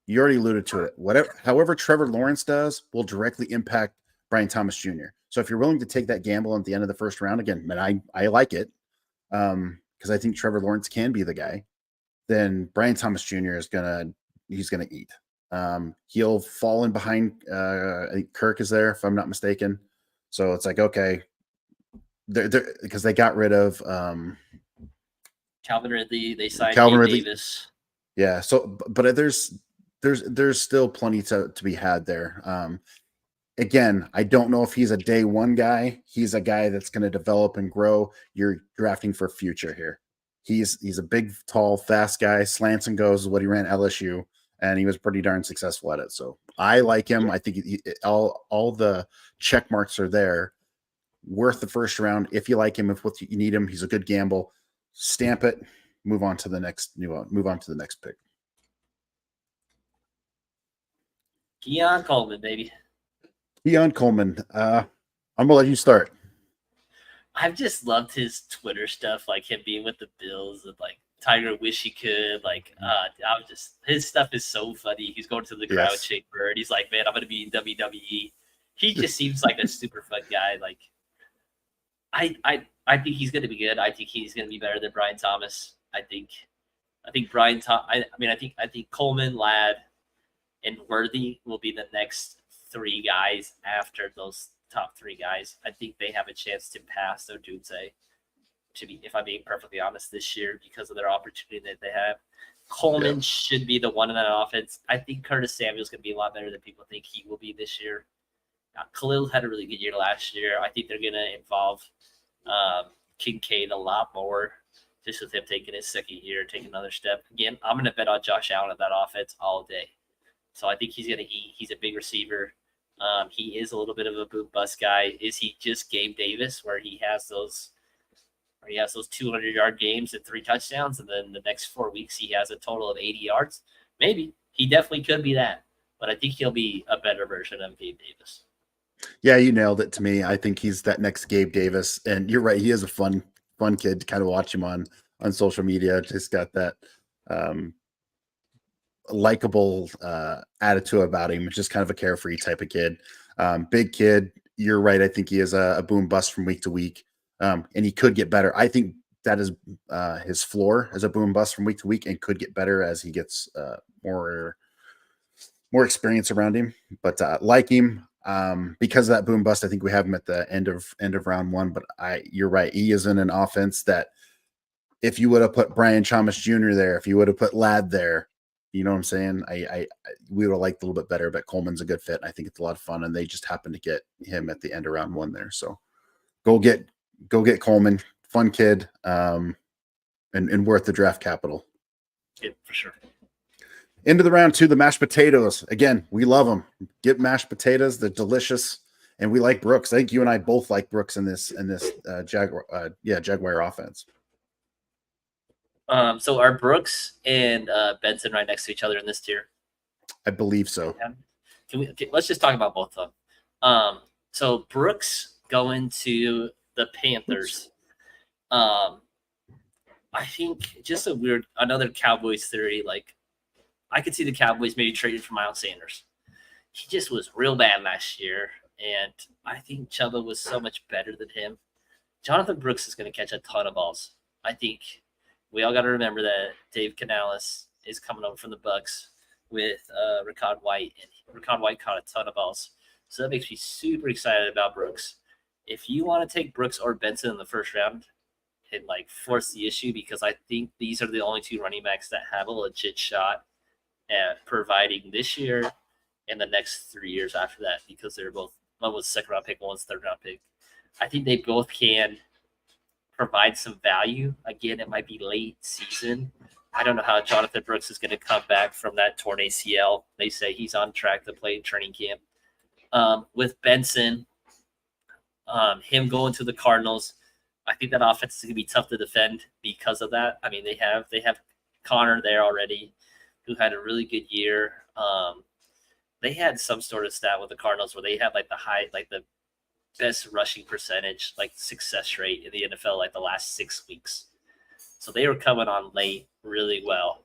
you already alluded to it. However Trevor Lawrence does will directly impact Brian Thomas Jr. So if you're willing to take that gamble at the end of the first round, again, man, I like it. Because I think Trevor Lawrence can be the guy, then Brian Thomas Jr. is he's gonna eat. He'll fall in behind. I think Kirk is there, if I'm not mistaken. So it's like, okay, they're because they got rid of Calvin Ridley. They signed Calvin Ridley. Davis. Yeah. So, but there's still plenty to be had there. Again, I don't know if he's a day one guy. He's a guy that's going to develop and grow. You're drafting for future here. He's a big, tall, fast guy. Slants and goes is what he ran at LSU, and he was pretty darn successful at it. So I like him. I think all the check marks are there. Worth the first round if you like him. If what you need him, he's a good gamble. Stamp it. Move on to the next pick. Keon Coleman, baby. Keon Coleman. I'm gonna let you start. I've just loved his Twitter stuff, like him being with the Bills and like Tiger wish he could. Like, his stuff is so funny. He's going to the crowd chamber and he's like, man, I'm gonna be in WWE. He just seems like a super fun guy. Like, I think he's gonna be good. I think he's gonna be better than Brian Thomas. I think Coleman, Ladd, and Worthy will be the next 3 guys after those top 3 guys. I think they have a chance to pass Odunze, if I'm being perfectly honest, this year because of their opportunity that they have. Coleman should be the one in that offense. I think Curtis Samuel's going to be a lot better than people think he will be this year. Khalil had a really good year last year. I think they're going to involve Kincaid a lot more just with him taking his second year, taking another step. Again, I'm going to bet on Josh Allen at that offense all day. So I think he's going to eat. He's a big receiver. He is a little bit of a boom bust guy. Is he just Gabe Davis, where he has those 200-yard games and 3 touchdowns, and then the next 4 weeks he has a total of 80 yards? Maybe he definitely could be that, but I think he'll be a better version of Gabe Davis. Yeah, you nailed it to me. I think he's that next Gabe Davis, and you're right. He is a fun kid to kind of watch him on social media. Just got that likable attitude about him, just kind of a carefree type of kid. Big kid. You're right. I think he is a boom bust from week to week, and he could get better. I think that is his floor as a boom bust from week to week, and could get better as he gets more experience around him. But like him, Because of that boom bust, I think we have him at the end of round one. But you're right. He is in an offense that if you would have put Brian Thomas Jr. there, if you would have put Ladd there, you know what I'm saying? We would have liked a little bit better, but Coleman's a good fit. I think it's a lot of fun, and they just happened to get him at the end of round one there. So go get Coleman, fun kid, and worth the draft capital. Yeah, for sure. Into the round two, the mashed potatoes. Again, we love them. Get mashed potatoes; they're delicious, and we like Brooks. I think you and I both like Brooks in this Jaguar offense. So are Brooks and Benson right next to each other in this tier? I believe so. Let's just talk about both of them. So Brooks going to the Panthers. I think just another Cowboys theory. Like, I could see the Cowboys maybe trading for Miles Sanders. He just was real bad last year, and I think Chuba was so much better than him. Jonathan Brooks is going to catch a ton of balls. I think we all got to remember that Dave Canales is coming over from the Bucs with Rachaad White, and Rachaad White caught a ton of balls. So that makes me super excited about Brooks. If you want to take Brooks or Benson in the first round and like force the issue, because I think these are the only two running backs that have a legit shot at providing this year and the next 3 years after that, because they're both, one was second round pick, one's third round pick. I think they both can provide some value. Again, it might be late season. I don't know how Jonathan Brooks is going to come back from that torn ACL. They say he's on track to play training camp. With Benson, him going to the Cardinals, I think that offense is going to be tough to defend because of that. I mean, they have Connor there already, who had a really good year. They had some sort of stat with the Cardinals where they had like the best rushing percentage, like success rate in the NFL, like the last 6 weeks. So they were coming on late really well.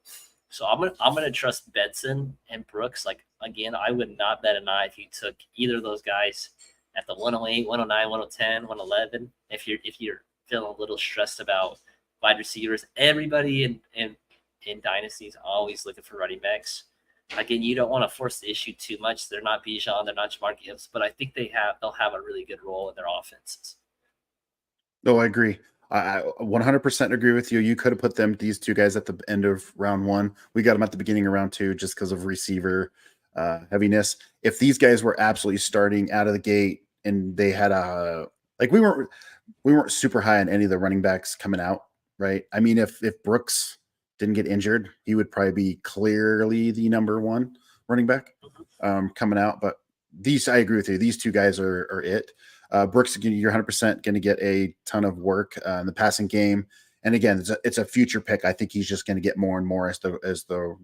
So I'm gonna trust Benson and Brooks. Like, again, I would not bet an eye if you took either of those guys at the 108, 109, 110, 111. If you're feeling a little stressed about wide receivers, everybody in Dynasty is always looking for running backs. Again, you don't want to force the issue too much. They're not Bijan, they're not Jamar Gibbs, but I think they'll have a really good role in their offenses. No, I agree. I 100% agree with you. You could have put these two guys at the end of round one. We got them at the beginning of round two just because of receiver heaviness. If these guys were absolutely starting out of the gate and they had we weren't super high on any of the running backs coming out, right? I mean, if Brooks didn't get injured, he would probably be clearly the number one running back coming out. But I agree with you. These two guys are it. Brooks, you're 100% going to get a ton of work in the passing game. And again, it's a future pick. I think he's just going to get more and more as the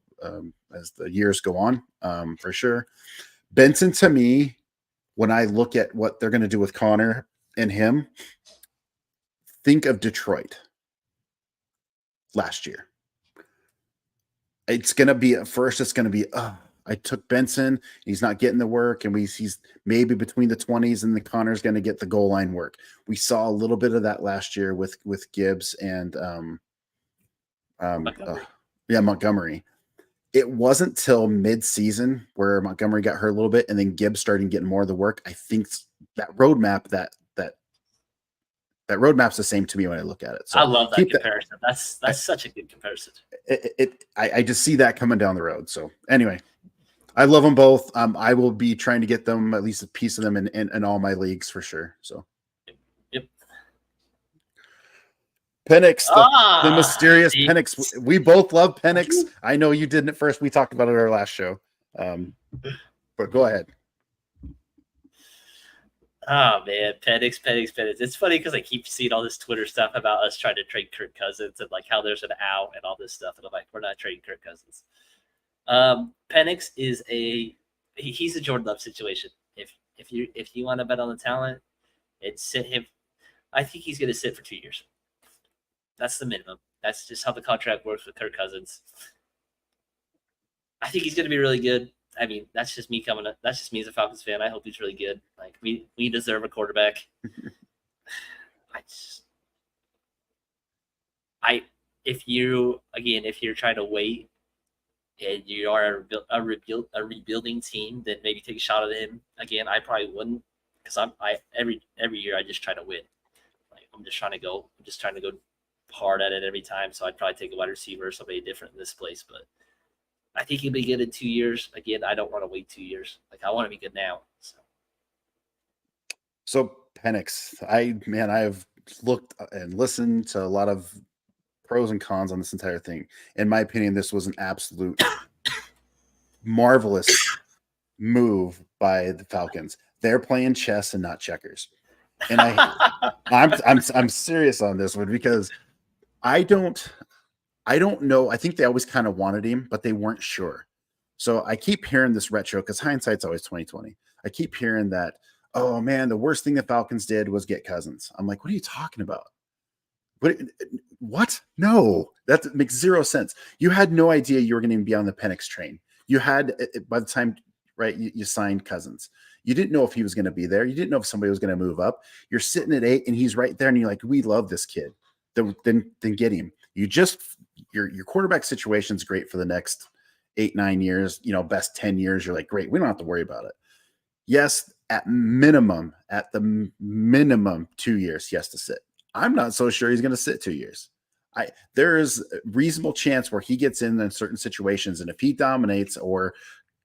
years go on, for sure. Benson, to me, when I look at what they're going to do with Connor and him, think of Detroit last year. It's going to be at first. It's going to be I took Benson. He's not getting the work, and he's maybe between the 20s, and the Connor's going to get the goal line work. We saw a little bit of that last year with Gibbs and Montgomery. It wasn't till mid-season where Montgomery got hurt a little bit, and then Gibbs started getting more of the work. I think that roadmap that roadmap's the same to me when I look at it. So I love that comparison. That's such a good comparison. I just see that coming down the road. So anyway, I love them both. I will be trying to get them, at least a piece of them in all my leagues for sure. So yep. Penix, the mysterious Penix. We both love Penix. I know you didn't at first. We talked about it at our last show. But go ahead. Oh man, Penix. It's funny because I keep seeing all this Twitter stuff about us trying to trade Kirk Cousins and like how there's an out and all this stuff, and I'm like, we're not trading Kirk Cousins. Penix is he's a Jordan Love situation. If you want to bet on the talent, it's sit him. I think he's going to sit for 2 years. That's the minimum. That's just how the contract works with Kirk Cousins. I think he's going to be really good. I mean, that's just me That's just me as a Falcons fan. I hope he's really good. Like we deserve a quarterback. If you're trying to wait and you are a rebuilding team, then maybe take a shot at him again. I probably wouldn't, because every year I just try to win. Like I'm just trying to go hard at it every time. So I'd probably take a wide receiver or somebody different in this place. But I think he'll be good in 2 years. Again, I don't want to wait 2 years. Like I want to be good now. So Penix, I've looked and listened to a lot of pros and cons on this entire thing. In my opinion, this was an absolute marvelous move by the Falcons. They're playing chess and not checkers. And I'm serious on this one, because I don't know. I think they always kind of wanted him, but they weren't sure. So I keep hearing this retro, because hindsight's always 2020. I keep hearing that, oh man, the worst thing the Falcons did was get Cousins. I'm like, what are you talking about? What? No, that makes zero sense. You had no idea you were going to be on the Penix train. You had, by the time, right, you signed Cousins. You didn't know if he was going to be there. You didn't know if somebody was going to move up. You're sitting at 8 and he's right there, and you're like, we love this kid. Then get him. Your quarterback situation is great for the next 8-9 years, best 10 years. You're like, great, we don't have to worry about it. Yes, at the minimum 2 years he has to sit. I'm not so sure he's going to sit 2 years. There is a reasonable chance where he gets in certain situations, and if he dominates or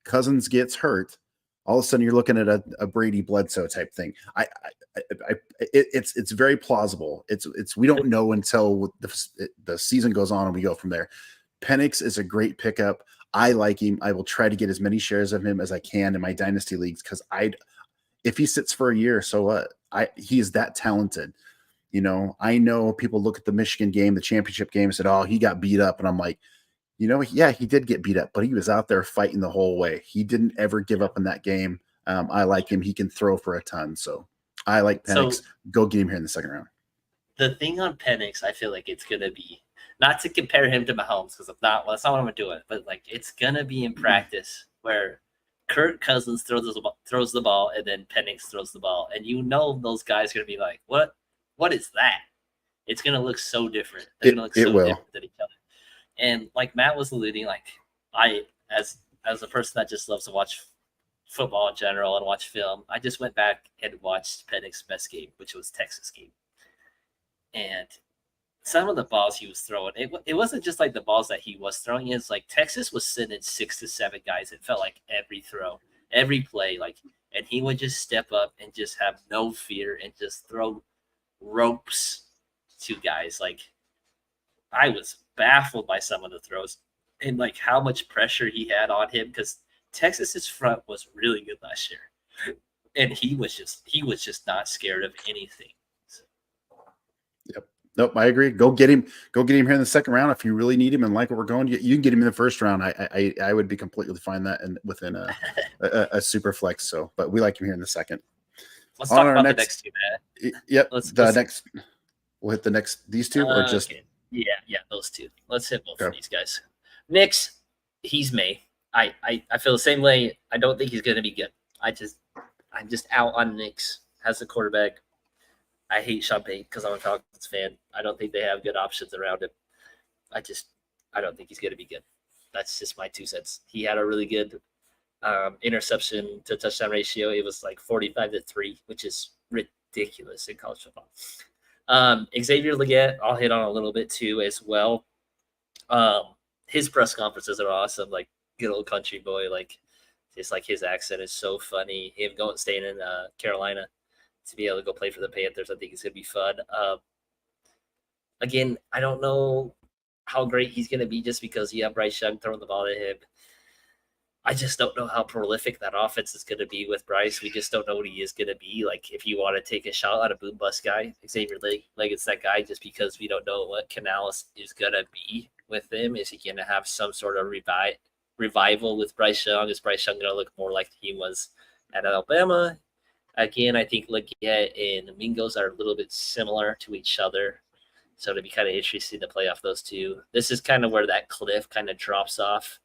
Cousins gets hurt, all of a sudden you're looking at a Brady Bledsoe type thing. It's very plausible. We don't know until the season goes on and we go from there. Penix is a great pickup. I like him. I will try to get as many shares of him as I can in my dynasty leagues, because if he sits for a year, so what? He is that talented. I know people look at the Michigan game, the championship game, and said, oh, he got beat up. And I'm like, yeah, he did get beat up, but he was out there fighting the whole way. He didn't ever give up in that game. I like him. He can throw for a ton. So I like Penix. Go get him here in the second round. The thing on Penix, I feel like it's going to be, not to compare him to Mahomes, because that's not what I'm going to do it, but like it's going to be in practice where Kirk Cousins throws the ball and then Penix throws the ball. And those guys are going to be like, what is that? It's going to look so different. They're going to look so different than each other. And like Matt was alluding, like as a person that just loves to watch football in general and watch film, I just went back and watched Penix's best game, which was Texas game. And some of the balls he was throwing, it wasn't just like the balls that he was throwing. It's like Texas was sending 6 to 7 guys. It felt like every throw, every play, and he would just step up and just have no fear and just throw ropes to guys. Like I was baffled by some of the throws and like how much pressure he had on him, because Texas's front was really good last year, and he was just not scared of anything. So. Yep. Nope, I agree. Go get him here in the second round if you really need him and like what we're going. You can get him in the first round. I would be completely fine that and within a super flex. So, but we like him here in the second. Let's talk about the next two, man. Yep. Next. We'll hit the next. These two or just. Okay. Yeah, those two. Let's hit both of these guys. Knicks, he's May. I feel the same way. I don't think he's going to be good. I'm just out on Knicks as a quarterback. I hate Sean Payton because I'm a Falcons fan. I don't think they have good options around him. I don't think he's going to be good. That's just my 2 cents. He had a really good interception to touchdown ratio. It was like 45-3, which is ridiculous in college football. Xavier Legette, I'll hit on a little bit too as well. His press conferences are awesome. Like good old country boy. Like just like his accent is so funny. Him staying in Carolina to be able to go play for the Panthers, I think it's gonna be fun. Again, I don't know how great he's gonna be just because you have Bryce Young throwing the ball to him. I just don't know how prolific that offense is going to be with Bryce. We just don't know what he is going to be. Like, if you want to take a shot at a boom bust guy, Xavier Leggett's that guy just because we don't know what Canales is going to be with him. Is he going to have some sort of revival with Bryce Young? Is Bryce Young going to look more like he was at Alabama? Again, I think Leggett and Mingos are a little bit similar to each other. So it'll be kind of interesting to play off those two. This is kind of where that cliff kind of drops off.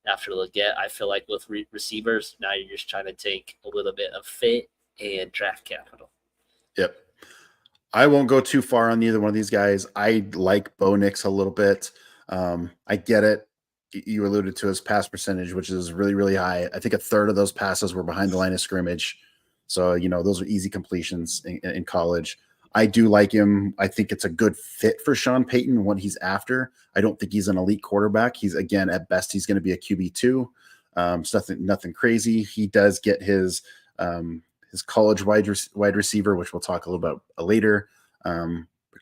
After Leggett, I feel like with receivers, now you're just trying to take a little bit of fit and draft capital. Yep. I won't go too far on either one of these guys. I like Bo Nix a little bit. I get it. you alluded to his pass percentage, which is really, really high. I think a third of those passes were behind the line of scrimmage. So, those are easy completions in college. I do like him. I think it's a good fit for Sean Payton, what he's after. I don't think he's an elite quarterback. He's, again, at best, he's going to be a QB2. So nothing crazy. He does get his college wide receiver, which we'll talk a little about later.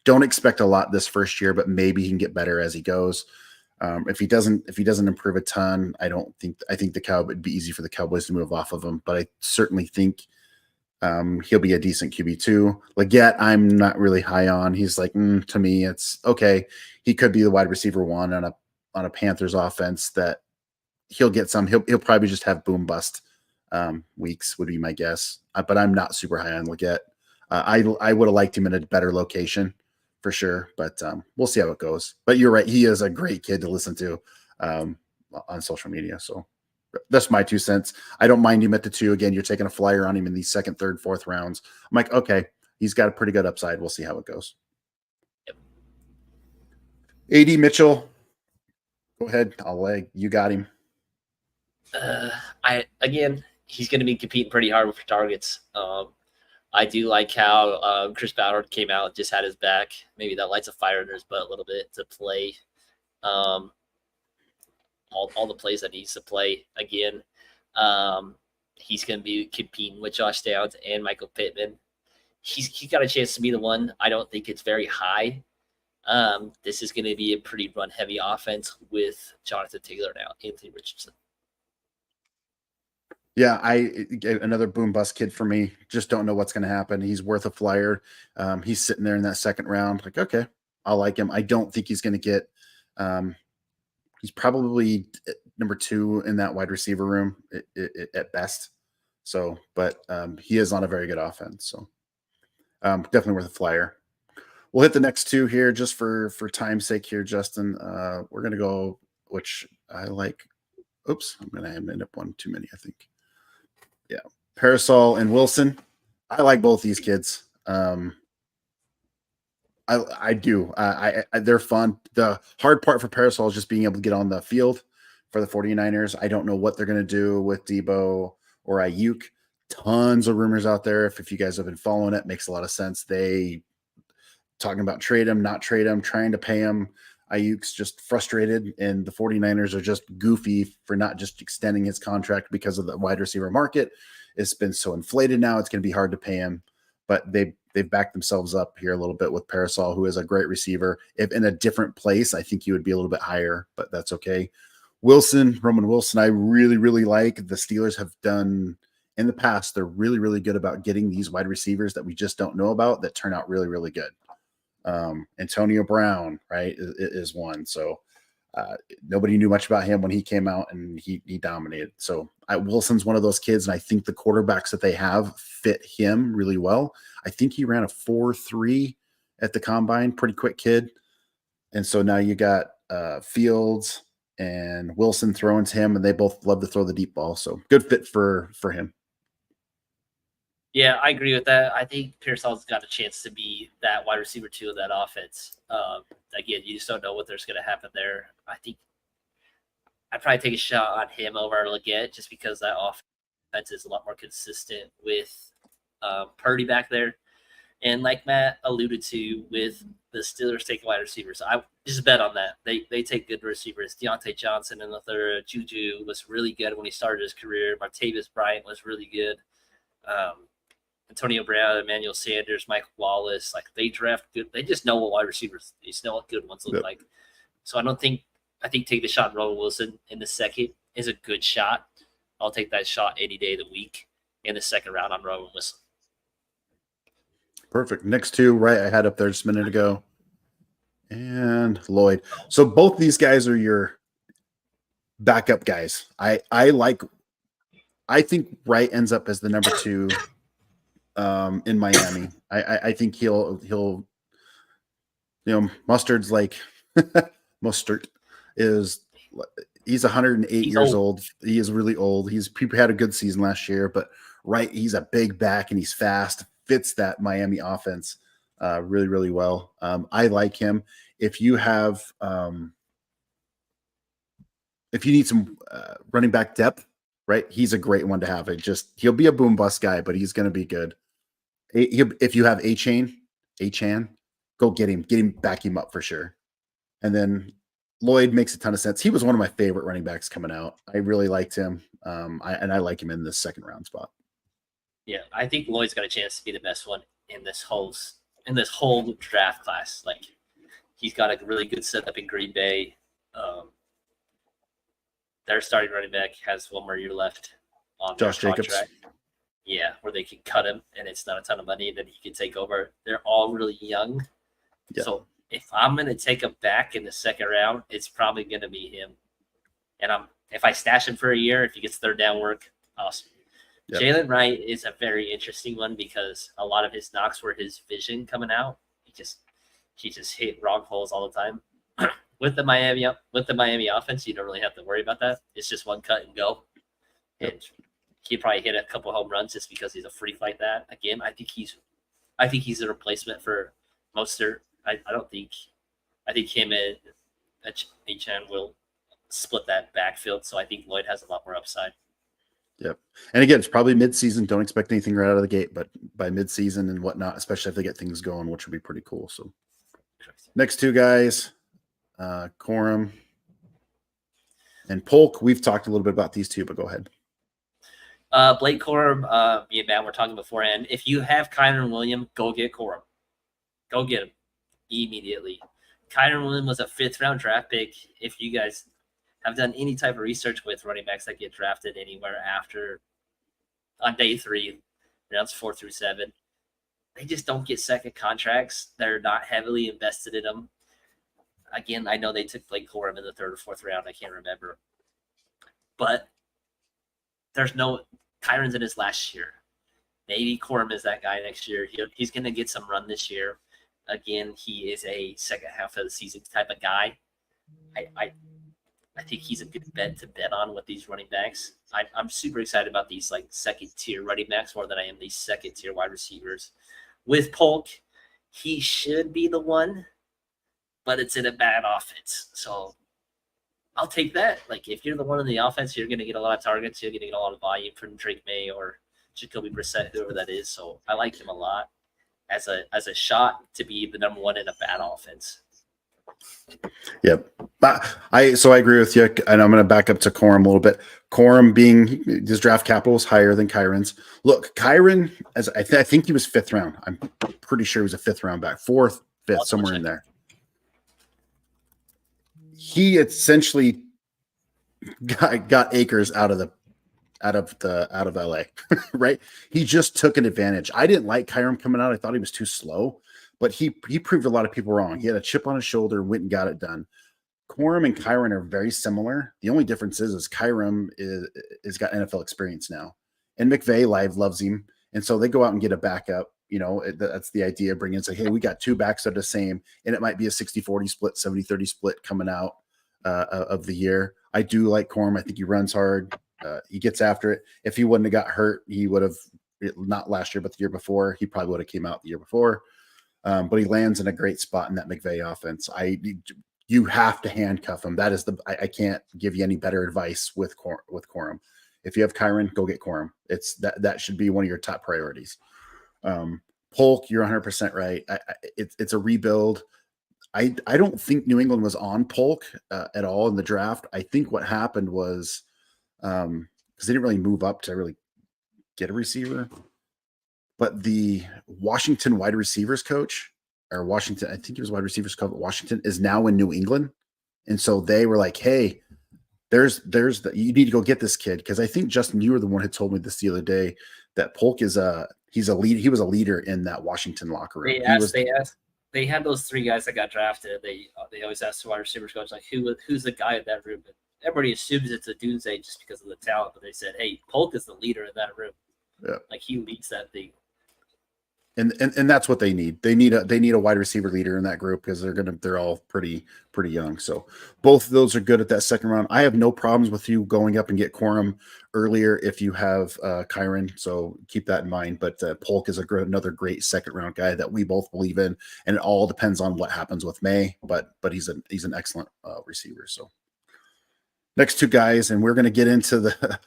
Don't expect a lot this first year, but maybe he can get better as he goes. If he doesn't improve a ton, I think it'd be easy for the Cowboys to move off of him. But I certainly think he'll be a decent QB2. Leggett, I'm not really high on. He's like, to me, it's okay. He could be the wide receiver 1 on a Panthers offense that he'll get some. He'll probably just have boom bust weeks would be my guess. But I'm not super high on Leggett. I would have liked him in a better location for sure, but we'll see how it goes. But you're right. He is a great kid to listen to on social media. So that's my 2 cents. I don't mind him at the 2. Again, you're taking a flyer on him in these 2nd, 3rd, 4th rounds. I'm like, okay, he's got a pretty good upside. We'll see how it goes. Yep. AD Mitchell, go ahead. You got him. He's going to be competing pretty hard for targets. I do like how Chris Ballard came out and just had his back. Maybe that lights a fire in his butt a little bit to play all the plays that he needs to play again. He's going to be competing with Josh Downs and Michael Pittman. He's got a chance to be the one. I don't think it's very high. This is going to be a pretty run-heavy offense with Jonathan Taylor now, Anthony Richardson. Yeah, another boom bust kid for me. Just don't know what's going to happen. He's worth a flyer. He's sitting there in that 2nd round. Like, okay, I like him. I don't think he's going to get. He's probably number 2 in that wide receiver room at best. So, but he is on a very good offense. So, definitely worth a flyer. We'll hit the next 2 here just for time's sake here, Justin. We're going to go, which I like. Oops, I'm going to end up one too many, I think. Yeah, Parasol and Wilson. I like both these kids. I do. They're fun. The hard part for Parasol is just being able to get on the field for the 49ers. I don't know what they're going to do with Debo or Ayuk. Tons of rumors out there. If you guys have been following it, makes a lot of sense. They talking about trade him, not trade him, trying to pay him. Ayuk's just frustrated, and the 49ers are just goofy for not just extending his contract because of the wide receiver market. It's been so inflated now, it's going to be hard to pay him. But they've backed themselves up here a little bit with Parasol, who is a great receiver. If in a different place, I think he would be a little bit higher, but that's okay. Roman Wilson, I really, really like. The Steelers have done in the past. They're really, really good about getting these wide receivers that we just don't know about that turn out really, really good. Antonio Brown, right, is one. So nobody knew much about him when he came out, and he dominated. So Wilson's one of those kids, and I think the quarterbacks that they have fit him really well. I think he ran a 4.3 at the combine, pretty quick kid. And so now you got Fields and Wilson throwing to him, and they both love to throw the deep ball. So good fit for him. Yeah, I agree with that. I think Pearsall's got a chance to be that wide receiver 2 of that offense. Again, you just don't know what there's going to happen there. I think I'd probably take a shot on him over Leggett just because that offense is a lot more consistent with Purdy back there. And like Matt alluded to, with the Steelers taking wide receivers, I just bet on that. They take good receivers. Deontay Johnson in the 3rd. Juju was really good when he started his career. Martavis Bryant was really good. Antonio Brown, Emmanuel Sanders, Michael Wallace, like they draft good. They just know what wide receivers. They just know what good ones look like. So I think take the shot on Roman Wilson in the 2nd is a good shot. I'll take that shot any day of the week in the 2nd round on Roman Wilson. Perfect. Next 2, right? I had up there just a minute ago. And Lloyd. So both these guys are your backup guys. I think Wright ends up as the number 2 in Miami. I think he'll Mustard's like Mustard he's 108 years old. He is really old. He had a good season last year, but Wright, he's a big back and he's fast, fits that Miami offense really, really well. I like him. If you have if you need some running back depth, right? He's a great one to have. He'll be a boom bust guy, but he's going to be good. If you have Achan, go get him, back him up for sure. And then Lloyd makes a ton of sense. He was one of my favorite running backs coming out. I really liked him. I like him in this second round spot. Yeah, I think Lloyd's got a chance to be the best one in this whole draft class. Like, he's got a really good setup in Green Bay. Their starting running back has one more year left on Josh contract. Jacobs. Yeah, where they can cut him and it's not a ton of money, then he can take over. They're all really young. Yeah. So if I'm going to take him back in the second round, it's probably going to be him. And if I stash him for a year, if he gets third down work, awesome. Yep. Jalen Wright is a very interesting one because a lot of his knocks were his vision coming out. He just hit wrong holes all the time. With the Miami offense, you don't really have to worry about that. It's just one cut and go. And he probably hit a couple home runs just because he's a freak like that. Again, I think he's a replacement for Mostert. I think him and Achan will split that backfield. So I think Lloyd has a lot more upside. Yep. And again, it's probably mid-season. Don't expect anything right out of the gate, but by mid-season and whatnot, especially if they get things going, which would be pretty cool. So next two guys, Corum and Polk. We've talked a little bit about these two, but go ahead. Blake Corum, me and Matt were talking beforehand. If you have Kyren Williams, go get Corum. Go get him immediately. Kyren Williams was a 5th-round draft pick. If you guys have done any type of research with running backs that get drafted anywhere after on day 3, rounds 4 through 7, they just don't get second contracts. They're not heavily invested in them. Again, I know they took Blake Corum in the 3rd or 4th round. I can't remember. But there's no – Kyron's in his last year. Maybe Corum is that guy next year. He's going to get some run this year. Again, he is a second half of the season type of guy. I think he's a good bet to bet on with these running backs. I'm super excited about these like second-tier running backs more than I am these second-tier wide receivers. With Polk, he should be the one, but it's in a bad offense. So I'll take that. Like, if you're the one in the offense, you're going to get a lot of targets. You're going to get a lot of volume from Drake May or Jacoby Brissett, whoever that is. So I like him a lot as a shot to be the number one in a bad offense. Yep. I agree with you, and I'm going to back up to Corum a little bit. Corum being his draft capital is higher than Kyron's. Look, Kyron, I think he was 5th round. I'm pretty sure he was a 5th round back, 4th, 5th, somewhere in there. He essentially got acres out of LA, right? He just took an advantage. I didn't like Kyron coming out. I thought he was too slow. But he proved a lot of people wrong. He had a chip on his shoulder, went and got it done. Corum and Kyron are very similar. The only difference is Kyron is got NFL experience now. And McVay loves him. And so they go out and get a backup. You know, that's the idea. Bring in, say, hey, we got 2 backs that are the same. And it might be a 60-40 split, 70-30 split coming out of the year. I do like Corum. I think he runs hard. He gets after it. If he wouldn't have got hurt, he would have, not last year, but the year before, he probably would have came out the year before. But he lands in a great spot in that McVay offense. You have to handcuff him. That is I can't give you any better advice with Corum. If you have Kyron, go get Corum. It's that should be one of your top priorities. Polk, you're 100% right. It's a rebuild. I don't think New England was on Polk at all in the draft. I think what happened was because they didn't really move up to really get a receiver. But the Washington wide receivers coach, or Washington, I think he was wide receivers coach at Washington, is now in New England. And so they were like, hey, you need to go get this kid. Because I think, Justin, you were the one who told me this the other day, that Polk is he was a leader in that Washington locker room. They had those 3 guys that got drafted. They always asked the wide receivers coach, like, who's the guy in that room? And everybody assumes it's a doomsday just because of the talent. But they said, hey, Polk is the leader in that room. Yeah. Like, he leads that thing. And that's what they need. They need a wide receiver leader in that group because they're all pretty young. So both of those are good at that second round. I have no problems with you going up and get Corum earlier if you have Kyron. So keep that in mind. But Polk is another great second round guy that we both believe in, and it all depends on what happens with May. But he's an excellent receiver. So Next two guys, and we're going to get into the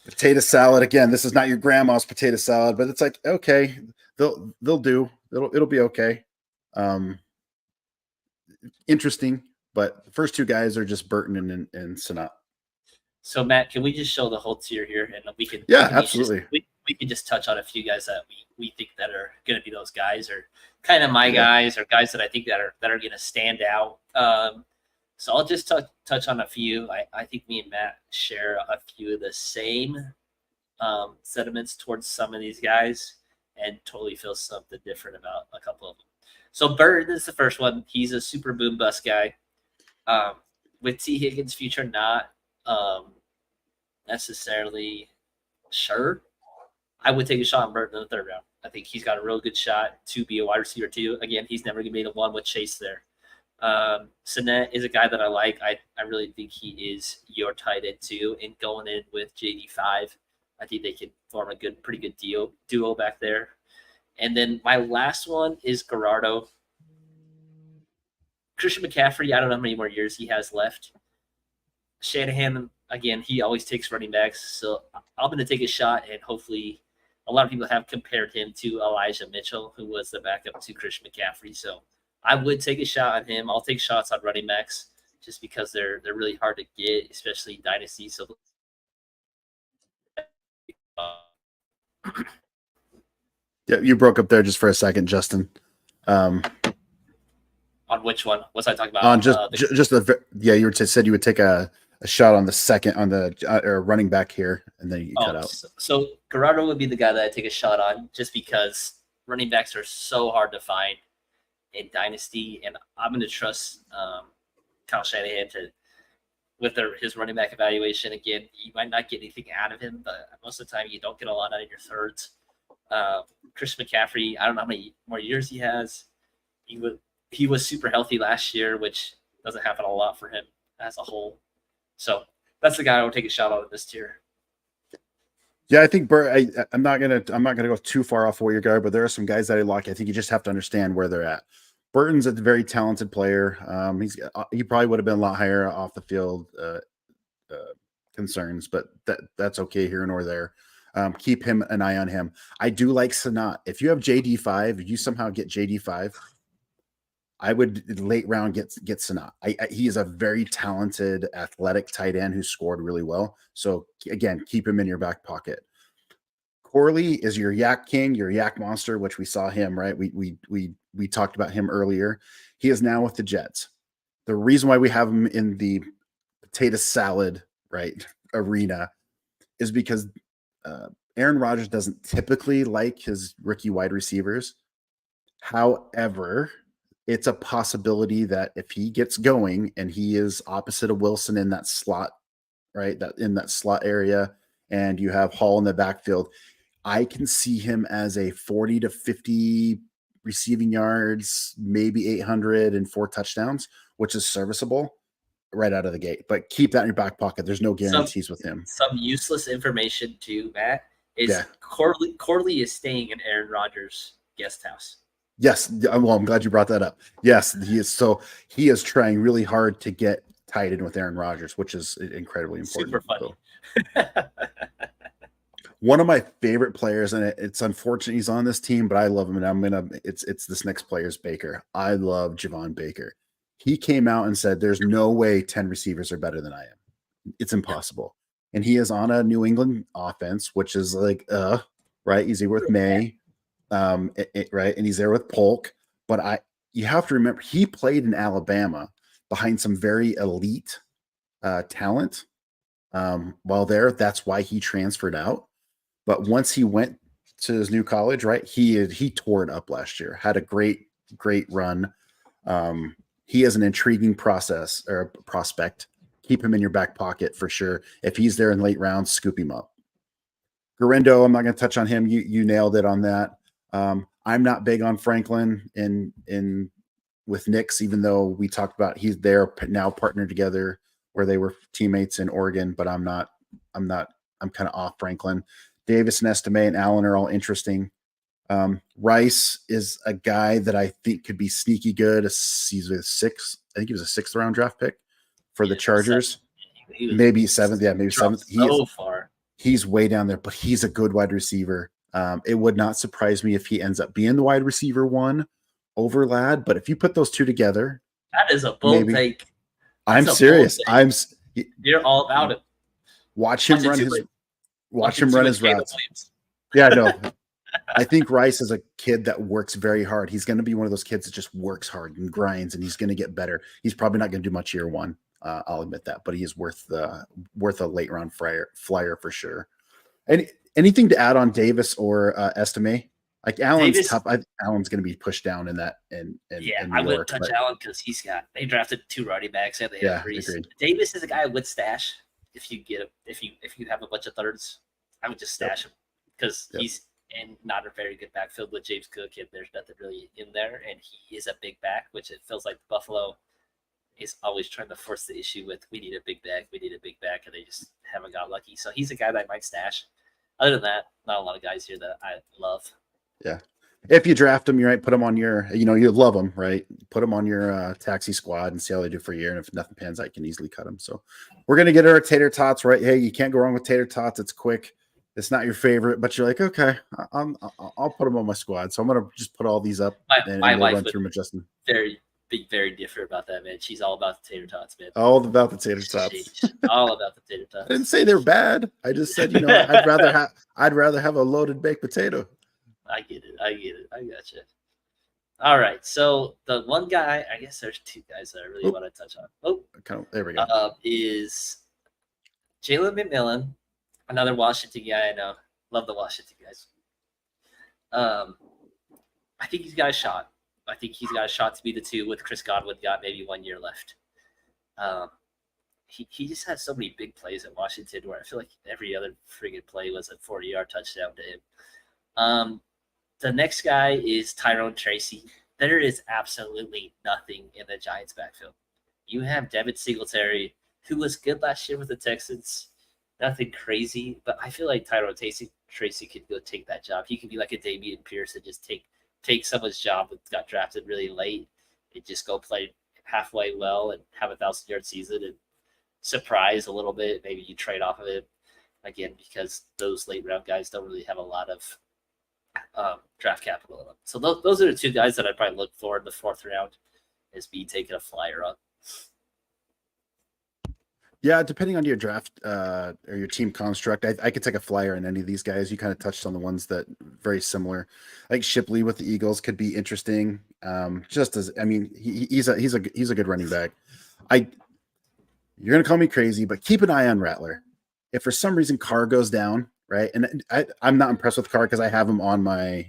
potato salad again. This is not your grandma's potato salad, but it's like, okay, they'll do. It'll be okay. Interesting, but the first two guys are just Burton and Sanat. So Matt, can we just show the whole tier here, and we can absolutely. We can just touch on a few guys that we think that are going to be those guys, or kind of my guys, or guys that I think that are going to stand out. So I'll just touch on a few. I think me and Matt share a few of the same sentiments towards some of these guys, and totally feel something different about a couple of them. So Burton is the first one. He's a super boom bust guy. With T. Higgins' future not necessarily sure, I would take a shot on Burton in the third round. I think he's got a real good shot to be a wide receiver too. Again, he's never going to be the one with Chase there. Sinet is a guy that I like. I really think he is your tight end too. And going in with JD5, I think they could form a pretty good duo back there. And then my last one is Gerardo. Christian McCaffrey, I don't know how many more years he has left. Shanahan, again, he always takes running backs. So I'm going to take a shot, and hopefully a lot of people have compared him to Elijah Mitchell, who was the backup to Christian McCaffrey. So I would take a shot on him. I'll take shots on running backs just because they're really hard to get, especially Dynasty. So yeah, you broke up there just for a second, Justin. On which one? What's I talking about? On you said you would take a shot on the second on the or running back here, and then you cut out. So Gerardo would be the guy that I take a shot on, just because running backs are so hard to find in Dynasty, and I'm going to trust Kyle Shanahan with his running back evaluation. Again, you might not get anything out of him, but most of the time you don't get a lot out of your thirds. Chris McCaffrey, I don't know how many more years he has. He was super healthy last year, which doesn't happen a lot for him as a whole. So that's the guy I would take a shot on in this tier. Yeah, I think I'm not gonna go too far off of your guy, but there are some guys that I like. I think you just have to understand where they're at. Burton's a very talented player. He probably would have been a lot higher off the field concerns, but that's okay here nor there. Keep an eye on him. I do like Sanat. If you have JD5, if you somehow get JD5, I would late round get Sanat. He is a very talented, athletic tight end who scored really well. So again, keep him in your back pocket. Corley is your yak king, your yak monster, which we saw him, right? We talked about him earlier. He is now with the Jets. The reason why we have him in the potato salad, right, arena is because Aaron Rodgers doesn't typically like his rookie wide receivers. However, it's a possibility that if he gets going and he is opposite of Wilson in that slot, right, that in that slot area, and you have Hall in the backfield, I can see him as a 40 to 50 receiving yards, maybe 800 and 4 touchdowns, which is serviceable right out of the gate. But keep that in your back pocket. There's no guarantees with him. Some useless information too, Matt, is Corley is staying in Aaron Rodgers' guest house. Yes. Well, I'm glad you brought that up. Yes, he is. So he is trying really hard to get tied in with Aaron Rodgers, which is incredibly important. Super funny. One of my favorite players, and it's unfortunate he's on this team, but I love him, and it's this next player's Baker. I love Javon Baker. He came out and said, "There's no way 10 receivers are better than I am. It's impossible." And he is on a New England offense, which is like, right? He's here with May. Right, and he's there with Polk, but you have to remember he played in Alabama behind some very elite talent while there. That's why he transferred out. But once he went to his new college, right, he tore it up last year. Had a great run. He is an intriguing prospect. Keep him in your back pocket for sure. If he's there in late rounds, scoop him up. Garindo, I'm not going to touch on him. You nailed it on that. I'm not big on Franklin in with Knicks, even though we talked about he's there now partnered together where they were teammates in Oregon, but I'm kind of off Franklin. Davis and Estime and Allen are all interesting. Rice is a guy that I think could be sneaky good. He's with I think he was a 6th round draft pick for the Chargers. maybe seventh. Yeah, maybe seventh. So far. He's way down there, but he's a good wide receiver. It would not surprise me if he ends up being the wide receiver one over Ladd. But if you put those two together, that is a bold take. I'm serious. You're all about it. Watch him run his routes. Yeah, no. I think Rice is a kid that works very hard. He's going to be one of those kids that just works hard and grinds, and he's going to get better. He's probably not going to do much year one. I'll admit that, but he is worth a late round flyer for sure. Anything to add on Davis or Estime? Like Allen's tough. Allen's going to be pushed down in that. I wouldn't touch Allen because they drafted 2 running backs and they have Brees. Davis is a guy I would stash if you have a bunch of thirds. I would just stash him because he's in not a very good backfield with James Cook, and there's nothing really in there, and he is a big back, which it feels like Buffalo is always trying to force the issue with we need a big back, and they just haven't got lucky. So he's a guy that I might stash. Other than that, not a lot of guys here that I love. Yeah. If you draft him, you right, put him on your, you love him, right? Put him on your taxi squad and see how they do for a year. And if nothing pans out, you can easily cut him. So we're going to get our tater tots, right? Hey, you can't go wrong with tater tots. It's quick. It's not your favorite, but you're like, okay, I'll put them on my squad. So I'm going to just put all these up my wife run through Justin. Very different about that, man. She's all about the tater tots, man. All about the tater tots. All about the tater tots. I didn't say they're bad. I just said, I'd rather have a loaded baked potato. I get it. I gotcha. All right. So the one guy, I guess there's 2 guys that I really want to touch on. There we go. Is Jalen McMillan, another Washington guy. I know. Love the Washington guys. I think he's got a shot. I think he's got a shot to be the 2 with Chris Godwin got maybe 1 year left. He just has so many big plays at Washington where I feel like every other friggin' play was a 40-yard touchdown to him. The next guy is Tyrone Tracy. There is absolutely nothing in the Giants' backfield. You have Devin Singletary, who was good last year with the Texans. Nothing crazy, but I feel like Tyrone Tracy could go take that job. He could be like a Dameon Pierce and just take someone's job that got drafted really late and just go play halfway well and have a 1,000-yard season and surprise a little bit. Maybe you trade off of it again because those late round guys don't really have a lot of draft capital in them. So those are the 2 guys that I'd probably look for in the 4th round is be taking a flyer on. Yeah, depending on your draft or your team construct, I could take a flyer on any of these guys. You kind of touched on the ones that very similar. Like Shipley with the Eagles could be interesting. He's a good running back. You're gonna call me crazy, but keep an eye on Rattler. If for some reason Carr goes down, right, and I'm not impressed with Carr because I have him on my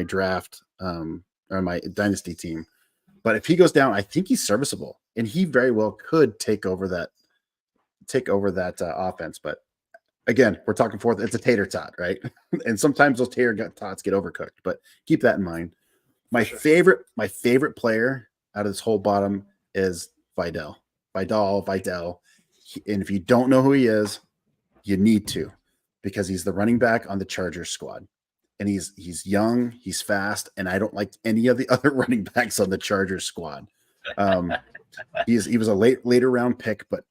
draft or my dynasty team. But if he goes down, I think he's serviceable, and he very well could take over that offense. But again, we're talking 4th. It's a tater tot, right? And sometimes those tater tots get overcooked. But keep that in mind. My favorite player out of this whole bottom is Vidal. And if you don't know who he is, you need to, because he's the running back on the Chargers squad. And he's young, he's fast, and I don't like any of the other running backs on the Chargers squad. He was a later round pick, but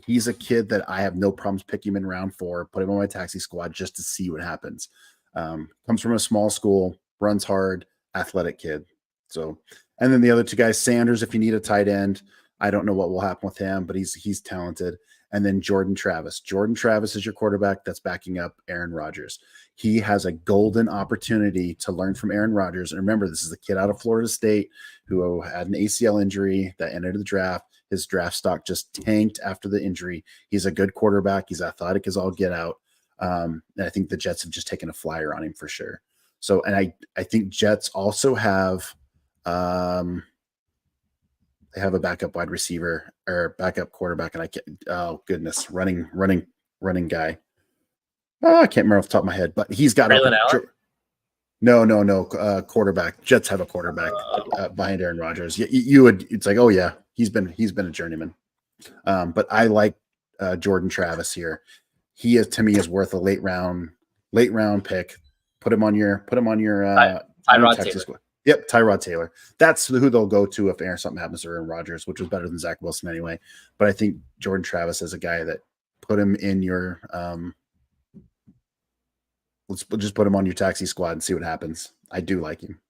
he's a kid that I have no problems picking him in round 4, put him on my taxi squad just to see what happens. Comes from a small school, runs hard, athletic kid. So, and then the other 2 guys, Sanders, if you need a tight end, I don't know what will happen with him, but he's talented. And then Jordan Travis. Jordan Travis is your quarterback that's backing up Aaron Rodgers. He has a golden opportunity to learn from Aaron Rodgers. And remember, this is a kid out of Florida State who had an ACL injury that ended the draft. His draft stock just tanked after the injury. He's a good quarterback. He's athletic as all get out. And I think the Jets have just taken a flyer on him for sure. So, and I think Jets also have they have a backup wide receiver or backup quarterback, and I can't. Running guy. Oh, I can't remember off the top of my head, but he's got no quarterback. Jets have a quarterback behind Aaron Rodgers. You would. It's like, oh yeah, he's been a journeyman. But I like Jordan Travis here. He is, to me, is worth a late round pick. Put him on your Tyrod Texas Taylor. squad. Yep, Tyrod Taylor. That's who they'll go to if something happens to Aaron Rodgers, which was better than Zach Wilson anyway. But I think Jordan Travis is a guy that put him in your let's just put him on your taxi squad and see what happens. I do like him.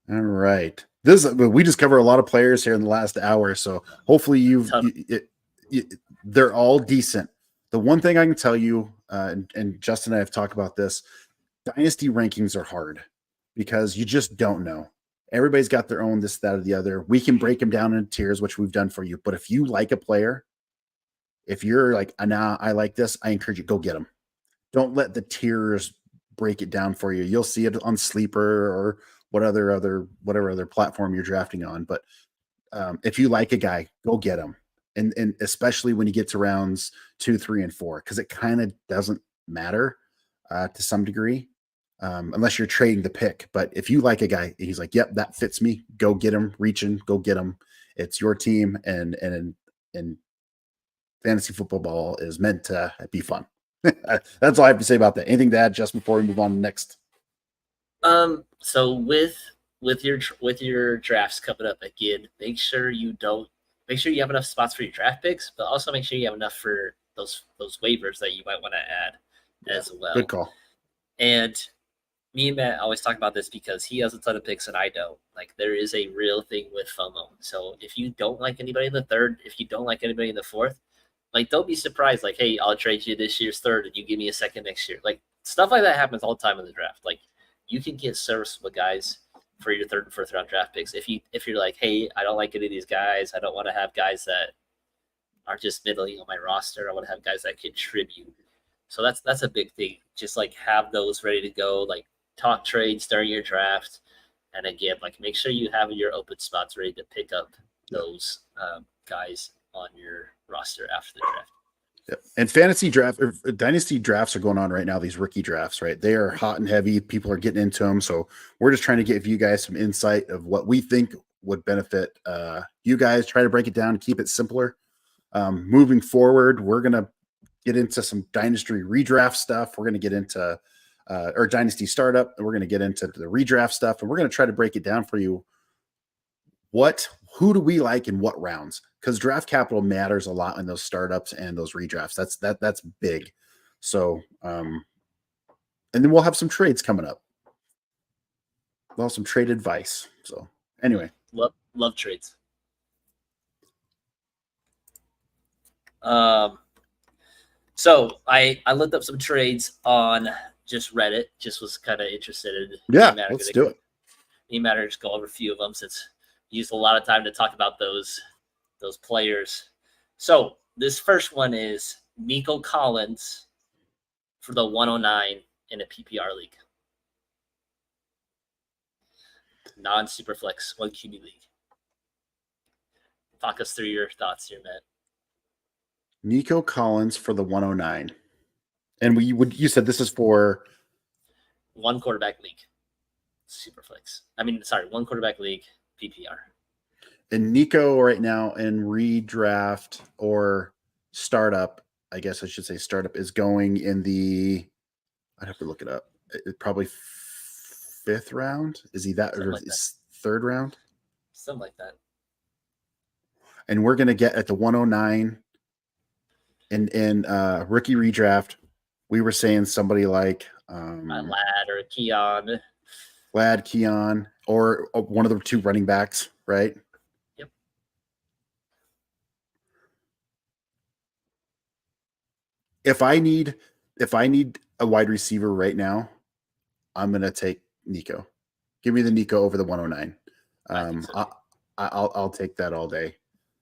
All right. We just cover a lot of players here in the last hour, so hopefully they're all decent. The one thing I can tell you, and Justin and I have talked about this, Dynasty rankings are hard because you just don't know. Everybody's got their own this, that, or the other. We can break them down into tiers, which we've done for you. But if you like a player, if you're like, nah, I like this, I encourage you, go get them. Don't let the tiers break it down for you. You'll see it on Sleeper or whatever other platform you're drafting on. But if you like a guy, go get him. And especially when you get to rounds 2, 3, and 4, because it kind of doesn't matter to some degree, unless you're trading the pick. But if you like a guy, he's like, yep, that fits me. Go get him. Reaching, go get him. It's your team, and fantasy football is meant to be fun. That's all I have to say about that. Anything to add just before we move on next? So with your drafts coming up again, make sure you have enough spots for your draft picks, but also make sure you have enough for those waivers that you might want to add as well. Good call. And me and Matt always talk about this because he has a ton of picks and I don't. Like, there is a real thing with FOMO. So if you don't like anybody in the third, if you don't like anybody in the fourth, like, don't be surprised. Like, hey, I'll trade you this year's third and you give me a second next year. Like, stuff like that happens all the time in the draft. Like, you can get serviceable guys for your third and fourth round draft picks. If you're like, hey, I don't like any of these guys, I don't want to have guys that are just middling on my roster. I want to have guys that contribute. So that's a big thing. Just like have those ready to go. Like, talk trades during your draft, and again, like, make sure you have your open spots ready to pick up those guys on your roster after the draft. Yep. And fantasy draft or dynasty drafts are going on right now. These rookie drafts, right? They are hot and heavy. People are getting into them. So we're just trying to give you guys some insight of what we think would benefit you guys. Try to break it down and keep it simpler. Moving forward, we're going to get into some dynasty redraft stuff. We're going to get into or dynasty startup, and we're going to get into the redraft stuff, and we're going to try to break it down for you. Who do we like in what rounds? Because draft capital matters a lot in those startups and those redrafts. That's big. So, and then we'll have some trades coming up. We'll have some trade advice. So, anyway, love trades. So I looked up some trades on just Reddit. Just was kind of interested in. Yeah, let's do it. Me and Matt are just go over a few of them since we used a lot of time to talk about those players. So this first one is Nico Collins for the 109 in a PPR league. Non-Superflex, 1 QB league. Talk us through your thoughts here, Matt. Nico Collins for the 109. And you said this is for 1 quarterback league. Superflex. One quarterback league, PPR. And Nico right now in redraft or startup, I guess I should say startup, is going in the, I'd have to look it up. Probably 5th round. Is he that, or is 3rd round? Something like that. And we're going to get at the 109 in rookie redraft. We were saying somebody like Lad or Keon. Lad, Keon, or one of the 2 running backs, right? Yep. If I need a wide receiver right now, I'm gonna take Nico. Give me the Nico over the 109. I'll take that all day.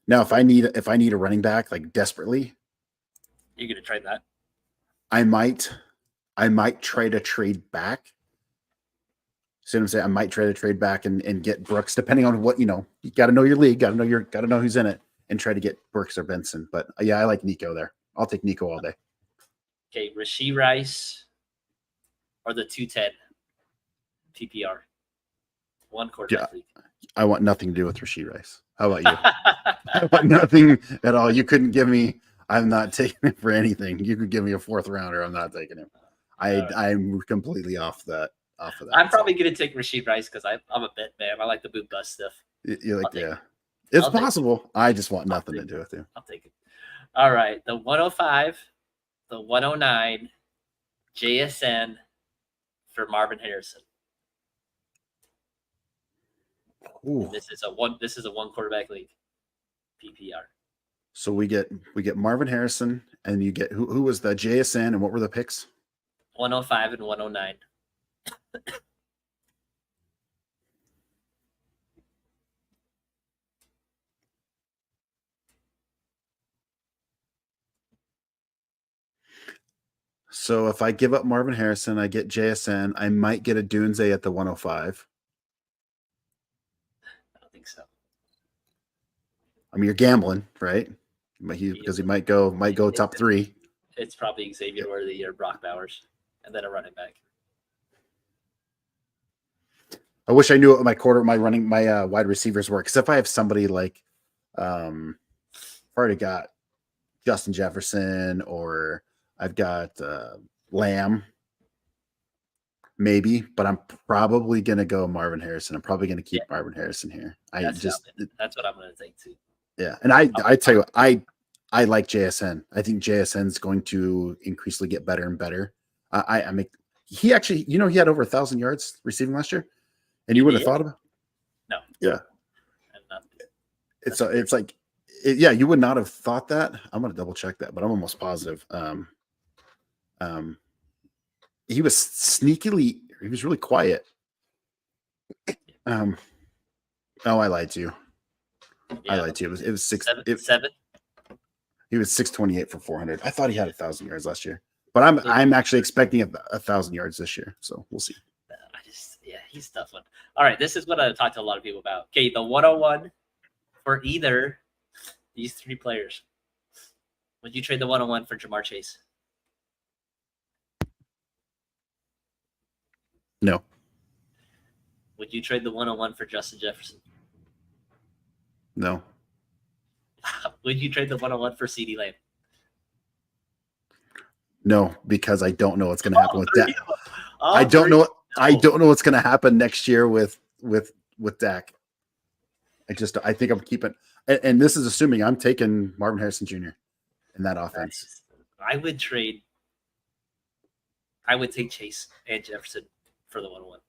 Now, if I need a running back like desperately, you're gonna trade that. I might try to trade back. See what I'm saying? I might try to trade back and get Brooks, depending on what, you got to know your league, got to know who's in it, and try to get Brooks or Benson. But yeah, I like Nico there. I'll take Nico all day. Okay, Rashee Rice or the 210 PPR. 1 quarterback league. I want nothing to do with Rashee Rice. How about you? I want nothing at all. You couldn't give me. I'm not taking him for anything. You could give me a 4th rounder. I'm not taking him. I'm completely off of that. I'm probably gonna take Rashid Rice because I'm a bet man. I like the boot bust stuff. You like, yeah, it's possible. I just want nothing to do with you. I'll take it. All right, the 105, the 109, JSN for Marvin Harrison. This is a one quarterback league, PPR. So we get Marvin Harrison, and you get who was the JSN, and what were the picks? 105 and 109. So if I give up Marvin Harrison, I get JSN. I might get a Dunze at the 105. I don't think so. I mean, you're gambling, right? Because he might go top 3. It's probably Xavier Worthy or Brock Bowers, and then a running back. I wish I knew what my wide receivers were. Because if I have somebody like, I've already got Justin Jefferson, or I've got Lamb, maybe, but I'm probably gonna go Marvin Harrison. I'm probably gonna keep Marvin Harrison here. That's what I'm gonna think too. Yeah, and I tell you what, I like JSN. I think JSN is going to increasingly get better and better. He actually, he had over 1,000 yards receiving last year, and you wouldn't have thought of it. No. Yeah. It's like, you would not have thought that. I'm gonna double check that, but I'm almost positive. He was really quiet. Oh, I lied to you. I lied to you. It was 7. He was 628 for 400. I thought he had 1,000 yards last year, but I'm actually expecting 1,000 yards this year. So we'll see. He's a tough one. All right, this is what I talked to a lot of people about. Okay, the 101 for either these 3 players. Would you trade the 101 for Jamar Chase? No. Would you trade the 101 for Justin Jefferson? No. Would you trade the 101 for CeeDee Lamb? No, because I don't know what's going to happen with Dak. I don't know what's going to happen next year with Dak. I think I'm keeping, and this is assuming I'm taking Marvin Harrison Jr. in that offense. I would take Chase and Jefferson for the 101.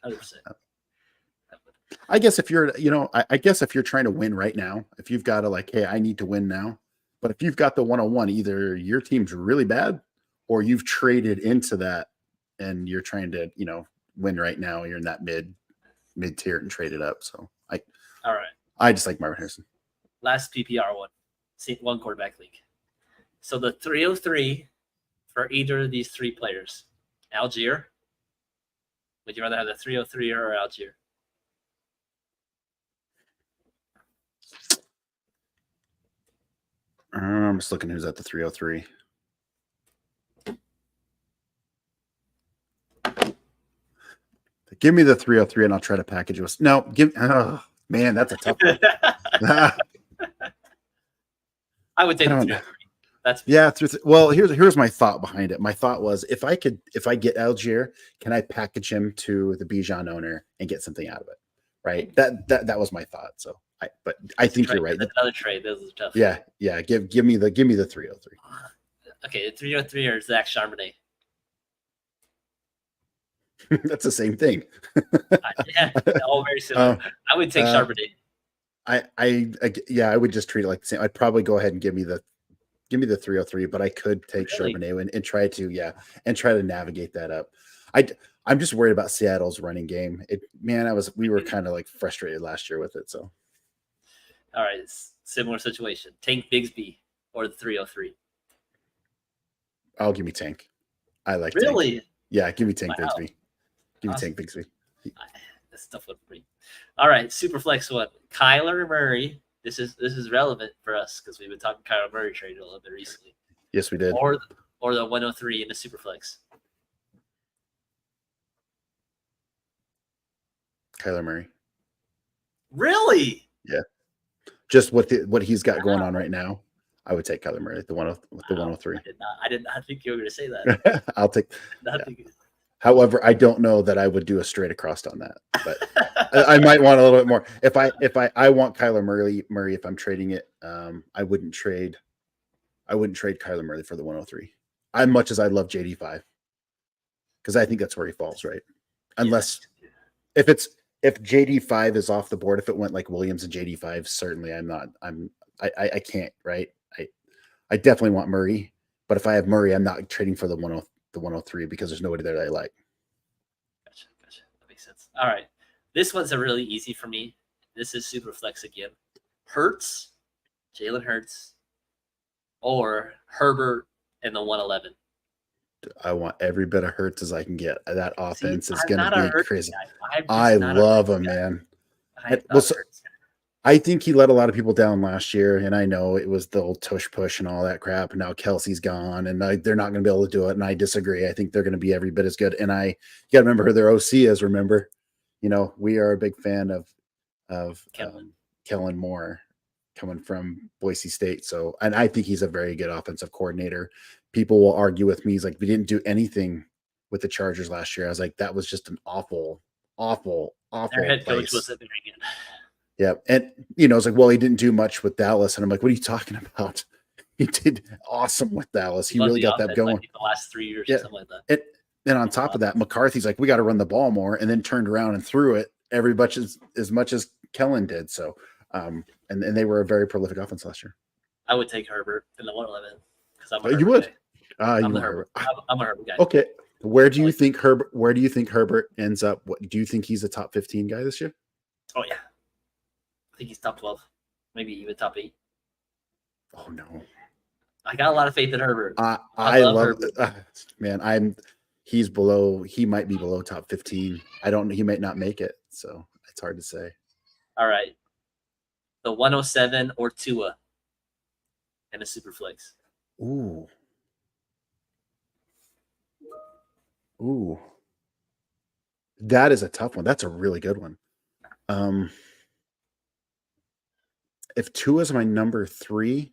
100%. I guess if you're, I guess if you're trying to win right now, if you've got to hey, I need to win now. But if you've got the 101, either your team's really bad or you've traded into that and you're trying to, win right now. You're in that mid tier and traded up. So all right. I just like Marvin Harrison. Last PPR one quarterback league. So the 303 for either of these 3 players. Algier. Would you rather have the 303 or Algier? I'm just looking who's at the 303. Give me the 303 and I'll try to package it. No, oh man, that's a tough one. I would take the 303. Well, here's my thought behind it. My thought was if I get Algier, can I package him to the Bijan owner and get something out of it? Right. That was my thought. So I think you're right. That's another trade. Those are tough. Yeah. Give me the 303. Okay, the 303 or Zach Charbonnet. That's the same thing. All very similar. I would take Charbonnet. I would just treat it like the same. I'd probably go ahead and give me the 303, but I could take Charbonnet and try to navigate that up. I'm just worried about Seattle's running game. We were kind of frustrated last year with it. So, all right, similar situation. Tank Bigsby or the 303. I'll give me Tank. I like really. Tank. Yeah, give me Tank Bigsby. Give me Tank Bigsby. That's a tough one for me. All right, Superflex one. Kyler Murray. This is relevant for us because we've been talking Kyler Murray trade a little bit recently. Yes, we did. Or the 103 in the Superflex. Kyler Murray. Really? Yeah. Just what he's got going on right now. I would take Kyler Murray at the 103. I did not think you were going to say that. I'll take. However, I don't know that I would do a straight across on that, but I might want a little bit more. If I want Kyler Murray, if I'm trading it, I wouldn't trade Kyler Murray for the 103. As much as I love JD5, because I think that's where he falls, right? Unless if JD5 is off the board, if it went like Williams and JD5, certainly I can't, right? I definitely want Murray, but if I have Murray, I'm not trading for the 103 because there's nobody there that I like. Gotcha. That makes sense. All right. This one's a really easy for me. This is Superflex again. Hurts, Jalen Hurts, or Herbert in the 111. I want every bit of Hurts as I can get. That offense is going to be crazy. I love him, man. I think he let a lot of people down last year, and I know it was the old tush push and all that crap. And now Kelsey's gone, and they're not going to be able to do it. And I disagree. I think they're going to be every bit as good. And you got to remember who their OC is. Remember, we are a big fan of Kellen Moore coming from Boise State. So, and I think he's a very good offensive coordinator. People will argue with me. He's like, we didn't do anything with the Chargers last year. I was like, that was just an awful. Their head coach wasn't very good. Yeah. And, it's like, well, he didn't do much with Dallas. And I'm like, what are you talking about? He did awesome with Dallas. He really got that going. Like the last 3 years or something like that. And on top of that, McCarthy's like, we got to run the ball more, and then turned around and threw it every much as much as Kellen did. So, and they were a very prolific offense last year. I would take Herbert in the 111 because I'm a Herbert You would? guy. I'm a Herbert guy. Okay. Where do you think Herbert ends up? Do you think he's a top 15 guy this year? Oh yeah. I think he's top 12, maybe even top 8. Oh no. I got a lot of faith in Herbert. I love Herbert. Man, he might be below top 15. He might not make it. So it's hard to say. All right. The 107 or Tua and a Superflex. Ooh. That is a tough one. That's a really good one. If Tua is my number 3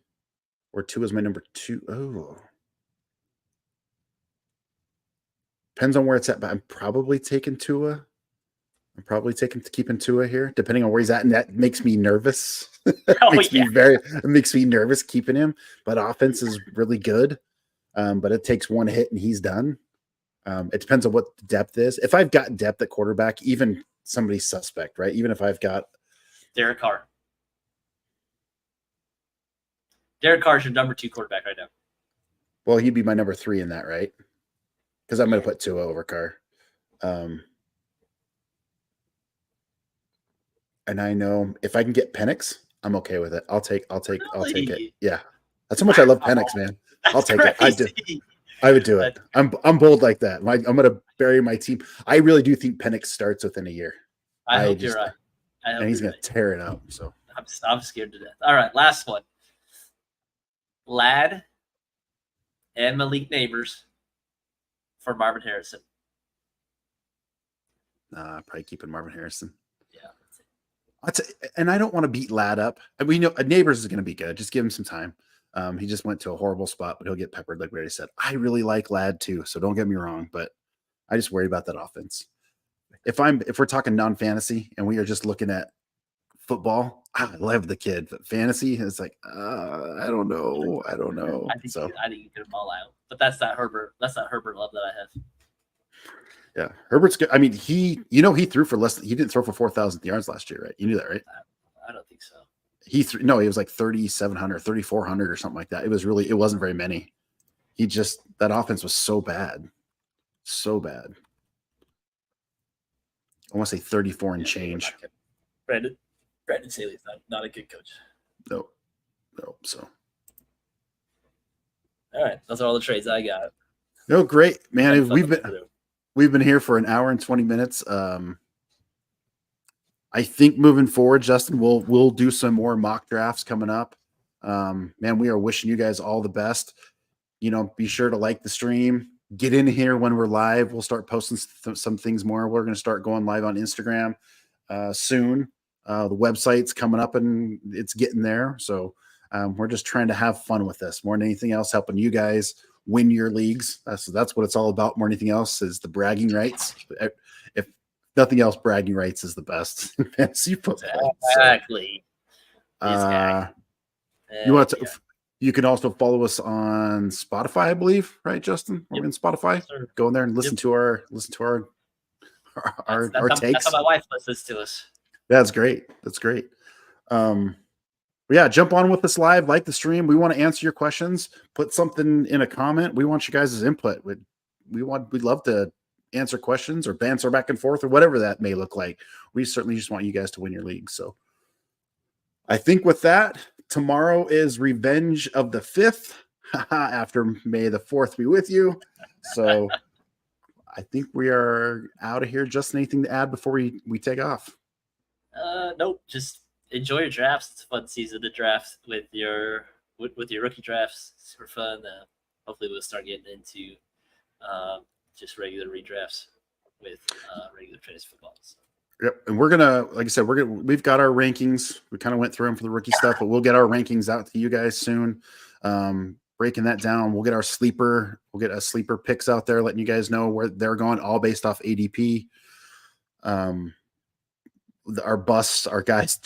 or Tua is my number 2, depends on where it's at, but I'm probably taking Tua. I'm probably keeping Tua here, depending on where he's at, and that makes me nervous. It makes me nervous keeping him. But offense is really good, but it takes one hit and he's done. It depends on what the depth is. If I've got depth at quarterback, even somebody suspect, right? Even if I've got Derek Carr. Derek Carr is your number 2 quarterback right now. Well, he'd be my number 3 in that, right? Because I'm going to put Tua over Carr. And I know if I can get Penix, I'm okay with it. I'll take it. Yeah. That's how much I love Penix, man. I'll take it. I would do it. I'm bold like that. I'm going to bury my team. I really do think Penix starts within a year. I hope you're right. And he's going to tear it up. So I'm scared to death. All right, last one. Ladd and Malik Neighbors for Marvin Harrison. Probably keeping Marvin Harrison. Yeah. And I don't want to beat Ladd up. We know Neighbors is going to be good. Just give him some time. He just went to a horrible spot, but he'll get peppered, like we already said. I really like Ladd too, so don't get me wrong, but I just worry about that offense. If we're talking non-fantasy and we are just looking at football, I love the kid, but fantasy is like, I don't know. I think you get them all out, but that's that Herbert love that I have. Yeah, Herbert's good. I mean, he threw for less. He didn't throw for 4,000 yards last year, right? You knew that, right? I don't think so. He was like 3,700, 3,400 or something like that. It wasn't very many. That offense was so bad. So bad. I want to say 34 and change. Brandon Staley's not a good coach. No. So. All right. Those are all the trades I got. No, great, man. We've been here for an hour and 20 minutes. I think moving forward, Justin, we'll do some more mock drafts coming up. Man, we are wishing you guys all the best. Be sure to like the stream. Get in here when we're live. We'll start posting some things more. We're going to start going live on Instagram soon. The website's coming up and it's getting there. So We're just trying to have fun with this more than anything else, helping you guys win your leagues. That's what it's all about. More than anything else is the bragging rights. If nothing else, bragging rights is the best in fantasy football. Exactly. You want to? You can also follow us on Spotify, I believe, right, Justin? We're in Spotify. Sure. Go in there and listen to our takes. That's how my wife listens to us. That's great. That's great. Yeah, jump on with us live, like the stream. We want to answer your questions. Put something in a comment. We want you guys' input. We'd love to answer questions or banter back and forth or whatever that may look like. We certainly just want you guys to win your league. So I think with that, tomorrow is Revenge of the 5th after May the 4th be with you. So I think we are out of here. Justin, anything to add before we take off? Nope. Just enjoy your drafts. It's a fun season to draft with your rookie drafts. Super fun. Hopefully we'll start getting into just regular redrafts with regular fantasy football. So. Yep, and we're gonna, like I said, we've got our rankings. We kind of went through them for the rookie stuff, but we'll get our rankings out to you guys soon. Breaking that down, we'll get a sleeper picks out there, letting you guys know where they're going, all based off ADP. Our busts, our guys,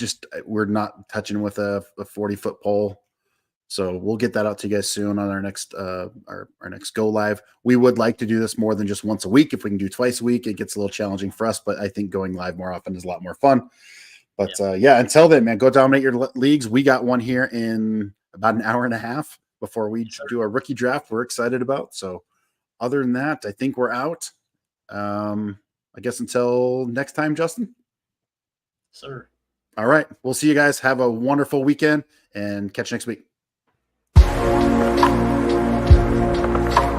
we're not touching with a 40-foot pole. So we'll get that out to you guys soon on our next our next go live. We would like to do this more than just once a week. If we can do twice a week, it gets a little challenging for us, but I think going live more often is a lot more fun. But until then, man, go dominate your leagues. We got one here in about an hour and a half before we do our rookie draft. We're excited about. So other than that, I think we're out. I guess until next time, Justin. Sir. All right. We'll see you guys. Have a wonderful weekend and catch you next week.